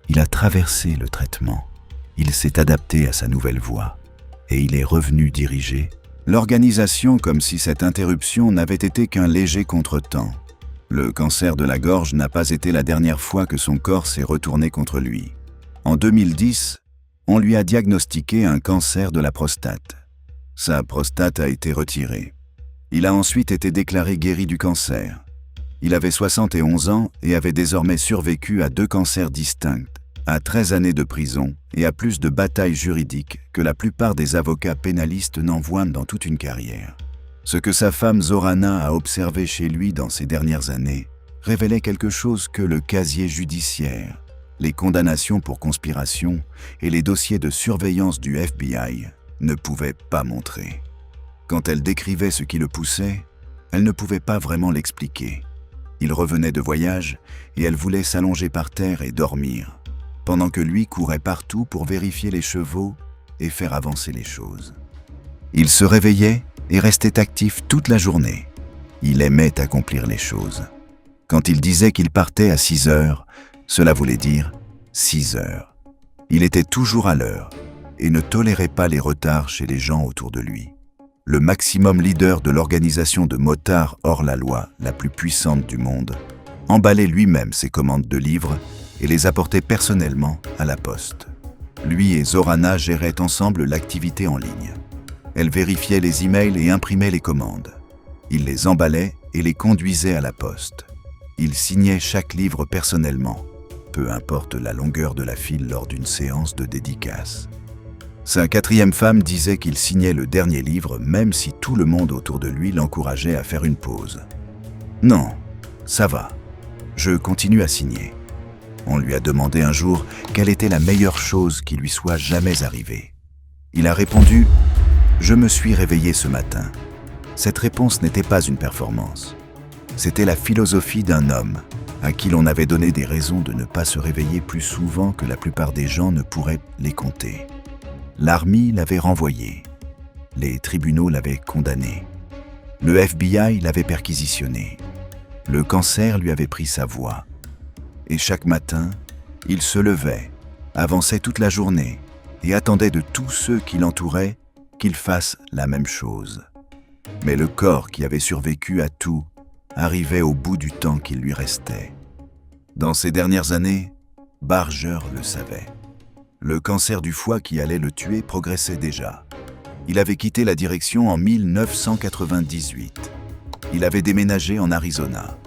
S1: Il a traversé le traitement, il s'est adapté à sa nouvelle voix et il est revenu diriger l'organisation comme si cette interruption n'avait été qu'un léger contretemps. Le cancer de la gorge n'a pas été la dernière fois que son corps s'est retourné contre lui. En 2010, on lui a diagnostiqué un cancer de la prostate. Sa prostate a été retirée. Il a ensuite été déclaré guéri du cancer. Il avait 71 ans et avait désormais survécu à 2 cancers distincts, à 13 années de prison et à plus de batailles juridiques que la plupart des avocats pénalistes n'envoient dans toute une carrière. Ce que sa femme Zorana a observé chez lui dans ces dernières années révélait quelque chose que le casier judiciaire, les condamnations pour conspiration et les dossiers de surveillance du FBI ne pouvaient pas montrer. Quand elle décrivait ce qui le poussait, elle ne pouvait pas vraiment l'expliquer. Il revenait de voyage et elle voulait s'allonger par terre et dormir, pendant que lui courait partout pour vérifier les chevaux et faire avancer les choses. Il se réveillait et restait actif toute la journée. Il aimait accomplir les choses. Quand il disait qu'il partait à 6 heures, cela voulait dire 6 heures. Il était toujours à l'heure et ne tolérait pas les retards chez les gens autour de lui. Le maximum leader de l'organisation de motards hors la loi, la plus puissante du monde, emballait lui-même ses commandes de livres et les apportait personnellement à la poste. Lui et Zorana géraient ensemble l'activité en ligne. Elle vérifiait les emails et imprimait les commandes. Il les emballait et les conduisait à la poste. Il signait chaque livre personnellement, peu importe la longueur de la file lors d'une séance de dédicace. Sa 4e femme disait qu'il signait le dernier livre même si tout le monde autour de lui l'encourageait à faire une pause. « Non, ça va, je continue à signer. » On lui a demandé un jour quelle était la meilleure chose qui lui soit jamais arrivée. Il a répondu « Je me suis réveillé ce matin. » Cette réponse n'était pas une performance. C'était la philosophie d'un homme à qui l'on avait donné des raisons de ne pas se réveiller plus souvent que la plupart des gens ne pourraient les compter. L'armée l'avait renvoyé. Les tribunaux l'avaient condamné. Le FBI l'avait perquisitionné. Le cancer lui avait pris sa voix. Et chaque matin, il se levait, avançait toute la journée et attendait de tous ceux qui l'entouraient qu'il fasse la même chose. Mais le corps qui avait survécu à tout arrivait au bout du temps qu'il lui restait. Dans ces dernières années, Barger le savait. Le cancer du foie qui allait le tuer progressait déjà. Il avait quitté la direction en 1998. Il avait déménagé en Arizona.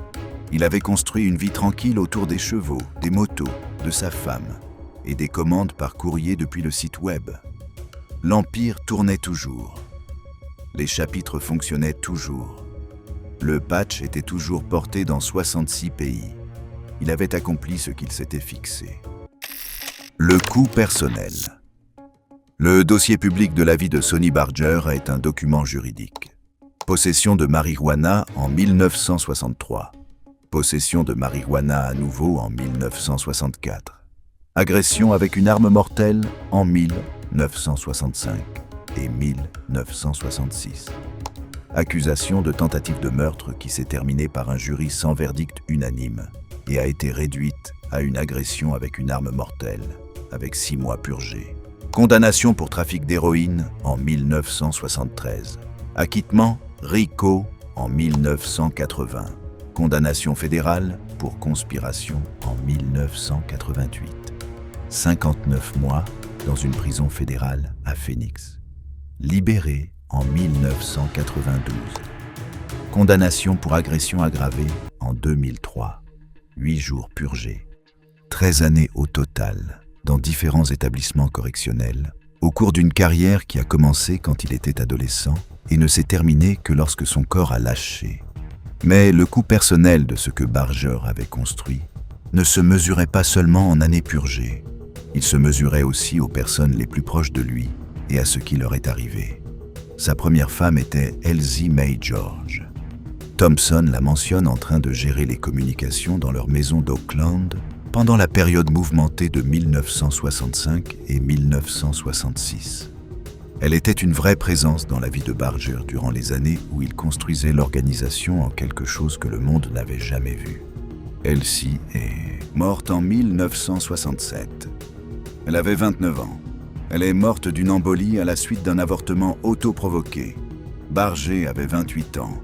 S1: Il avait construit une vie tranquille autour des chevaux, des motos, de sa femme et des commandes par courrier depuis le site web. L'empire tournait toujours. Les chapitres fonctionnaient toujours. Le patch était toujours porté dans 66 pays. Il avait accompli ce qu'il s'était fixé. Le coût personnel. Le dossier public de la vie de Sonny Barger est un document juridique. Possession de marijuana en 1963. Possession de marijuana à nouveau en 1964. Agression avec une arme mortelle en 1965 et 1966. Accusation de tentative de meurtre qui s'est terminée par un jury sans verdict unanime et a été réduite à une agression avec une arme mortelle, avec 6 mois purgés. Condamnation pour trafic d'héroïne en 1973. Acquittement RICO en 1980. Condamnation fédérale pour conspiration en 1988. 59 mois dans une prison fédérale à Phoenix. Libéré en 1992. Condamnation pour agression aggravée en 2003. 8 jours purgés. 13 années au total dans différents établissements correctionnels, au cours d'une carrière qui a commencé quand il était adolescent et ne s'est terminée que lorsque son corps a lâché. Mais le coût personnel de ce que Barger avait construit ne se mesurait pas seulement en années purgées, il se mesurait aussi aux personnes les plus proches de lui et à ce qui leur est arrivé. Sa première femme était Elsie Mae George. Thompson la mentionne en train de gérer les communications dans leur maison d'Oakland pendant la période mouvementée de 1965 et 1966. Elle était une vraie présence dans la vie de Barger durant les années où il construisait l'organisation en quelque chose que le monde n'avait jamais vu. Elsie est morte en 1967. Elle avait 29 ans. Elle est morte d'une embolie à la suite d'un avortement autoprovoqué. Barger avait 28 ans.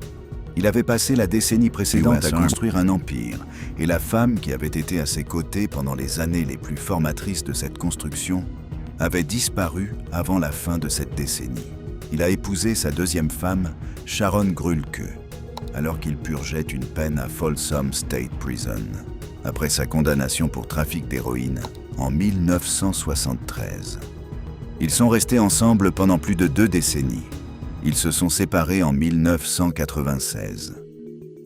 S1: Il avait passé la décennie précédente à construire un empire, et la femme qui avait été à ses côtés pendant les années les plus formatrices de cette construction avait disparu avant la fin de cette décennie. Il a épousé sa deuxième femme, Sharon Grulke, alors qu'il purgeait une peine à Folsom State Prison, après sa condamnation pour trafic d'héroïne en 1973. Ils sont restés ensemble pendant plus de 2 décennies. Ils se sont séparés en 1996.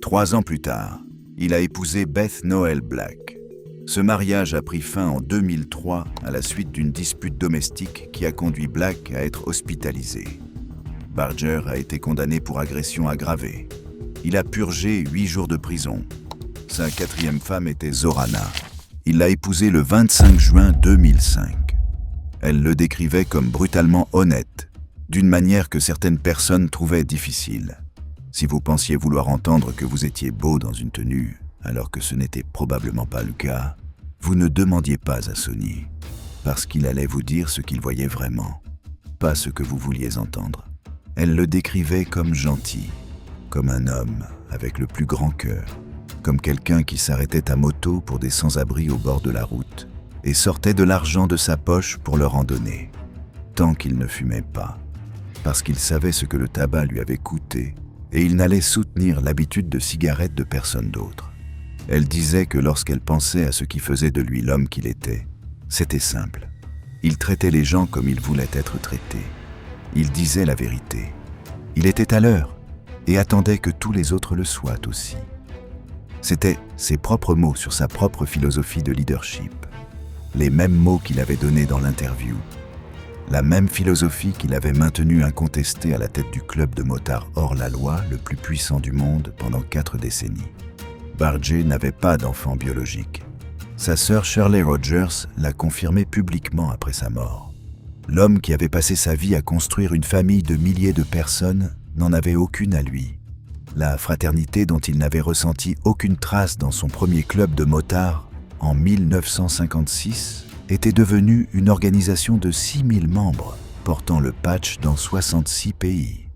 S1: 3 ans plus tard, il a épousé Beth Noel Black. Ce mariage a pris fin en 2003 à la suite d'une dispute domestique qui a conduit Black à être hospitalisé. Barger a été condamné pour agression aggravée. Il a purgé 8 jours de prison. Sa 4e femme était Zorana. Il l'a épousée le 25 juin 2005. Elle le décrivait comme brutalement honnête, d'une manière que certaines personnes trouvaient difficile. Si vous pensiez vouloir entendre que vous étiez beau dans une tenue, alors que ce n'était probablement pas le cas, vous ne demandiez pas à Sonny, parce qu'il allait vous dire ce qu'il voyait vraiment, pas ce que vous vouliez entendre. Elle le décrivait comme gentil, comme un homme avec le plus grand cœur, comme quelqu'un qui s'arrêtait à moto pour des sans-abri au bord de la route et sortait de l'argent de sa poche pour leur en donner, tant qu'il ne fumait pas, parce qu'il savait ce que le tabac lui avait coûté et il n'allait soutenir l'habitude de cigarettes de personne d'autre. Elle disait que lorsqu'elle pensait à ce qui faisait de lui l'homme qu'il était, c'était simple. Il traitait les gens comme il voulait être traité. Il disait la vérité. Il était à l'heure et attendait que tous les autres le soient aussi. C'étaient ses propres mots sur sa propre philosophie de leadership. Les mêmes mots qu'il avait donnés dans l'interview. La même philosophie qu'il avait maintenue incontestée à la tête du club de motards hors la loi le plus puissant du monde pendant 4 décennies. Barger n'avait pas d'enfant biologique. Sa sœur Shirley Rogers l'a confirmé publiquement après sa mort. L'homme qui avait passé sa vie à construire une famille de milliers de personnes n'en avait aucune à lui. La fraternité dont il n'avait ressenti aucune trace dans son premier club de motards en 1956 était devenue une organisation de 6000 membres portant le patch dans 66 pays.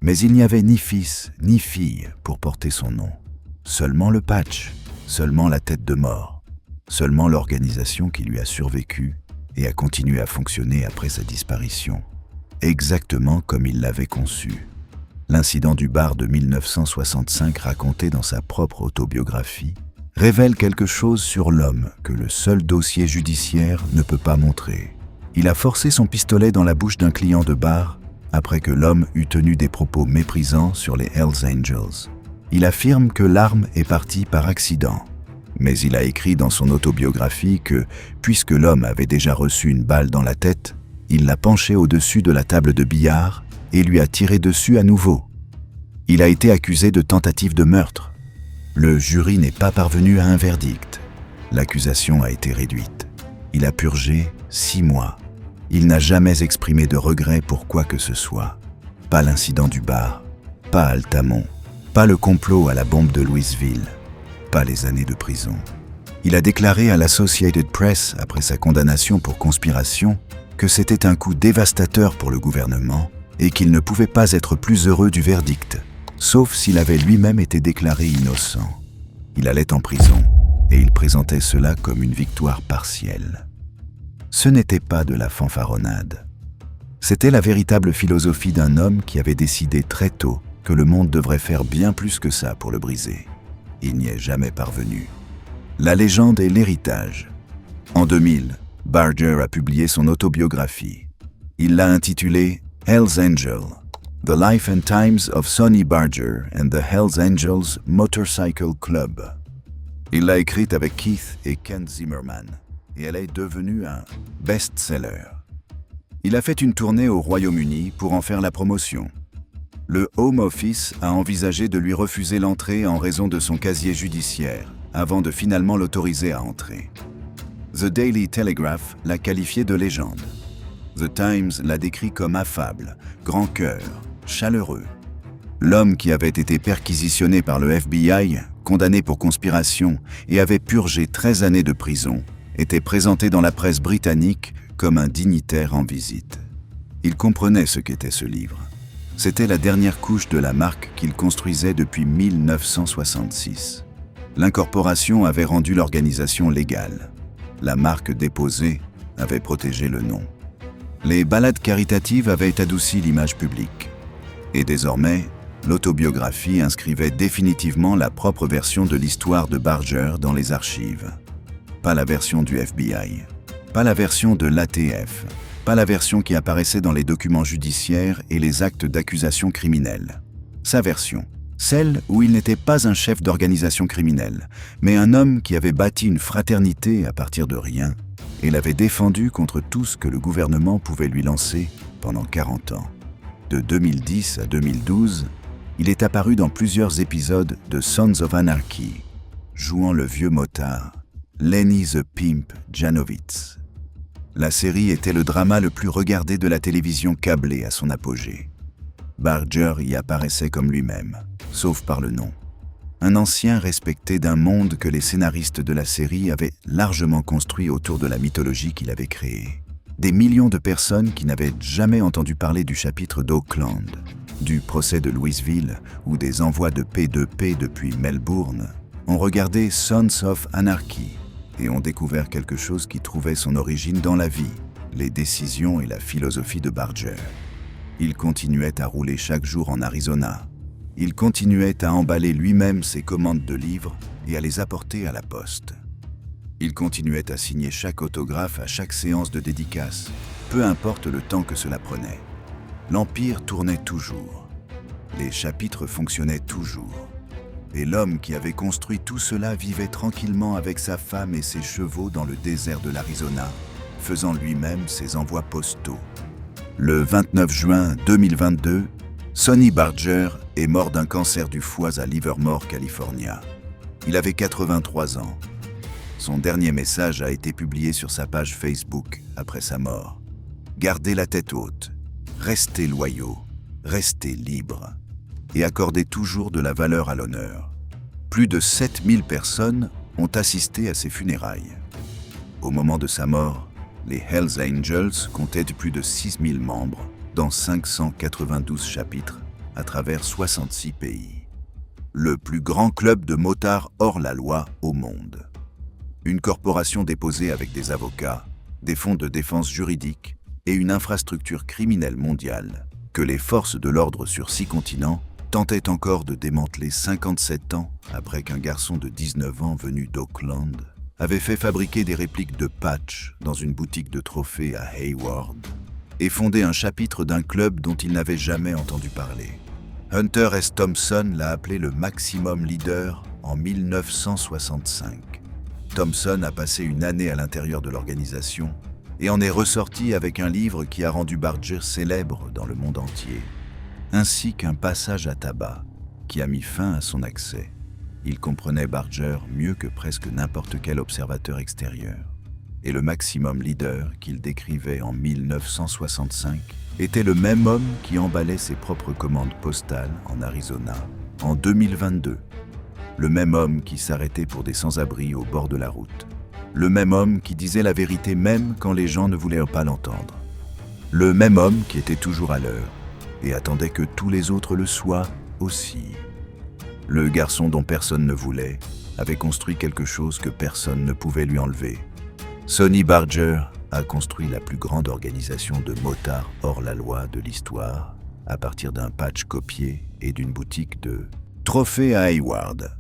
S1: Mais il n'y avait ni fils ni fille pour porter son nom. Seulement le patch, seulement la tête de mort, seulement l'organisation qui lui a survécu et a continué à fonctionner après sa disparition. exactement comme il l'avait conçu. L'incident du bar de 1965 raconté dans sa propre autobiographie révèle quelque chose sur l'homme que le seul dossier judiciaire ne peut pas montrer. Il a forcé son pistolet dans la bouche d'un client de bar après que l'homme eut tenu des propos méprisants sur les Hells Angels. Il affirme que l'arme est partie par accident, mais il a écrit dans son autobiographie que, puisque l'homme avait déjà reçu une balle dans la tête, il l'a penché au-dessus de la table de billard et lui a tiré dessus à nouveau. Il a été accusé de tentative de meurtre. Le jury n'est pas parvenu à un verdict. L'accusation a été réduite. Il a purgé 6 mois. Il n'a jamais exprimé de regret pour quoi que ce soit. Pas l'incident du bar, pas Altamont, pas le complot à la bombe de Louisville, pas les années de prison. Il a déclaré à l'Associated Press, après sa condamnation pour conspiration, que c'était un coup dévastateur pour le gouvernement et qu'il ne pouvait pas être plus heureux du verdict, sauf s'il avait lui-même été déclaré innocent. Il allait en prison et il présentait cela comme une victoire partielle. Ce n'était pas de la fanfaronnade. C'était la véritable philosophie d'un homme qui avait décidé très tôt que le monde devrait faire bien plus que ça pour le briser. Il n'y est jamais parvenu. La légende est l'héritage. En 2000, Barger a publié son autobiographie. Il l'a intitulée Hells Angel, The Life and Times of Sonny Barger and the Hells Angels Motorcycle Club. Il l'a écrite avec Keith et Ken Zimmerman, et elle est devenue un best-seller. Il a fait une tournée au Royaume-Uni pour en faire la promotion. Le Home Office a envisagé de lui refuser l'entrée en raison de son casier judiciaire, avant de finalement l'autoriser à entrer. The Daily Telegraph l'a qualifié de légende. The Times l'a décrit comme affable, grand cœur, chaleureux. L'homme qui avait été perquisitionné par le FBI, condamné pour conspiration et avait purgé 13 années de prison, était présenté dans la presse britannique comme un dignitaire en visite. Il comprenait ce qu'était ce livre. C'était la dernière couche de la marque qu'il construisait depuis 1966. L'incorporation avait rendu l'organisation légale. La marque déposée avait protégé le nom. Les balades caritatives avaient adouci l'image publique. Et désormais, l'autobiographie inscrivait définitivement la propre version de l'histoire de Barger dans les archives. Pas la version du FBI, pas la version de l'ATF, pas la version qui apparaissait dans les documents judiciaires et les actes d'accusation criminelle. Sa version, celle où il n'était pas un chef d'organisation criminelle, mais un homme qui avait bâti une fraternité à partir de rien et l'avait défendu contre tout ce que le gouvernement pouvait lui lancer pendant 40 ans. De 2010 à 2012, il est apparu dans plusieurs épisodes de Sons of Anarchy, jouant le vieux motard Lenny the Pimp Janovitz. La série était le drama le plus regardé de la télévision câblée à son apogée. Barger y apparaissait comme lui-même, sauf par le nom. Un ancien respecté d'un monde que les scénaristes de la série avaient largement construit autour de la mythologie qu'il avait créée. Des millions de personnes qui n'avaient jamais entendu parler du chapitre d'Auckland, du procès de Louisville ou des envois de P2P depuis Melbourne, ont regardé Sons of Anarchy et ont découvert quelque chose qui trouvait son origine dans la vie, les décisions et la philosophie de Barger. Il continuait à rouler chaque jour en Arizona. Il continuait à emballer lui-même ses commandes de livres et à les apporter à la poste. Il continuait à signer chaque autographe à chaque séance de dédicace, peu importe le temps que cela prenait. L'empire tournait toujours. Les chapitres fonctionnaient toujours. Et l'homme qui avait construit tout cela vivait tranquillement avec sa femme et ses chevaux dans le désert de l'Arizona, faisant lui-même ses envois postaux. Le 29 juin 2022, Sonny Barger est mort d'un cancer du foie à Livermore, California. Il avait 83 ans. Son dernier message a été publié sur sa page Facebook après sa mort. Gardez la tête haute, restez loyaux, restez libres et accordez toujours de la valeur à l'honneur. Plus de 7000 personnes ont assisté à ses funérailles. Au moment de sa mort, les Hells Angels comptaient plus de 6000 membres dans 592 chapitres à travers 66 pays. Le plus grand club de motards hors la loi au monde. Une corporation déposée avec des avocats, des fonds de défense juridique et une infrastructure criminelle mondiale que les forces de l'ordre sur 6 continents tentaient encore de démanteler 57 ans après qu'un garçon de 19 ans venu d'Auckland avait fait fabriquer des répliques de Patch dans une boutique de trophées à Hayward et fondé un chapitre d'un club dont il n'avait jamais entendu parler. Hunter S. Thompson l'a appelé le Maximum Leader en 1965. Thompson a passé une année à l'intérieur de l'organisation et en est ressorti avec un livre qui a rendu Barger célèbre dans le monde entier, ainsi qu'un passage à tabac qui a mis fin à son accès. Il comprenait Barger mieux que presque n'importe quel observateur extérieur. Et le Maximum Leader qu'il décrivait en 1965 était le même homme qui emballait ses propres commandes postales en Arizona en 2022. Le même homme qui s'arrêtait pour des sans-abri au bord de la route. Le même homme qui disait la vérité même quand les gens ne voulaient pas l'entendre. Le même homme qui était toujours à l'heure et attendait que tous les autres le soient aussi. Le garçon dont personne ne voulait avait construit quelque chose que personne ne pouvait lui enlever. Sonny Barger a construit la plus grande organisation de motards hors la loi de l'histoire à partir d'un patch copié et d'une boutique de trophées à Hayward.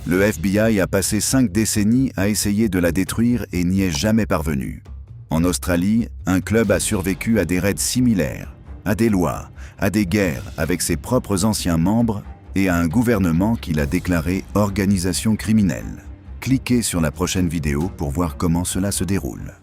S1: Le FBI a passé 5 décennies à essayer de la détruire et n'y est jamais parvenu. En Australie, un club a survécu à des raids similaires, à des lois, à des guerres avec ses propres anciens membres et à un gouvernement qui l'a déclaré organisation criminelle. Cliquez sur la prochaine vidéo pour voir comment cela se déroule.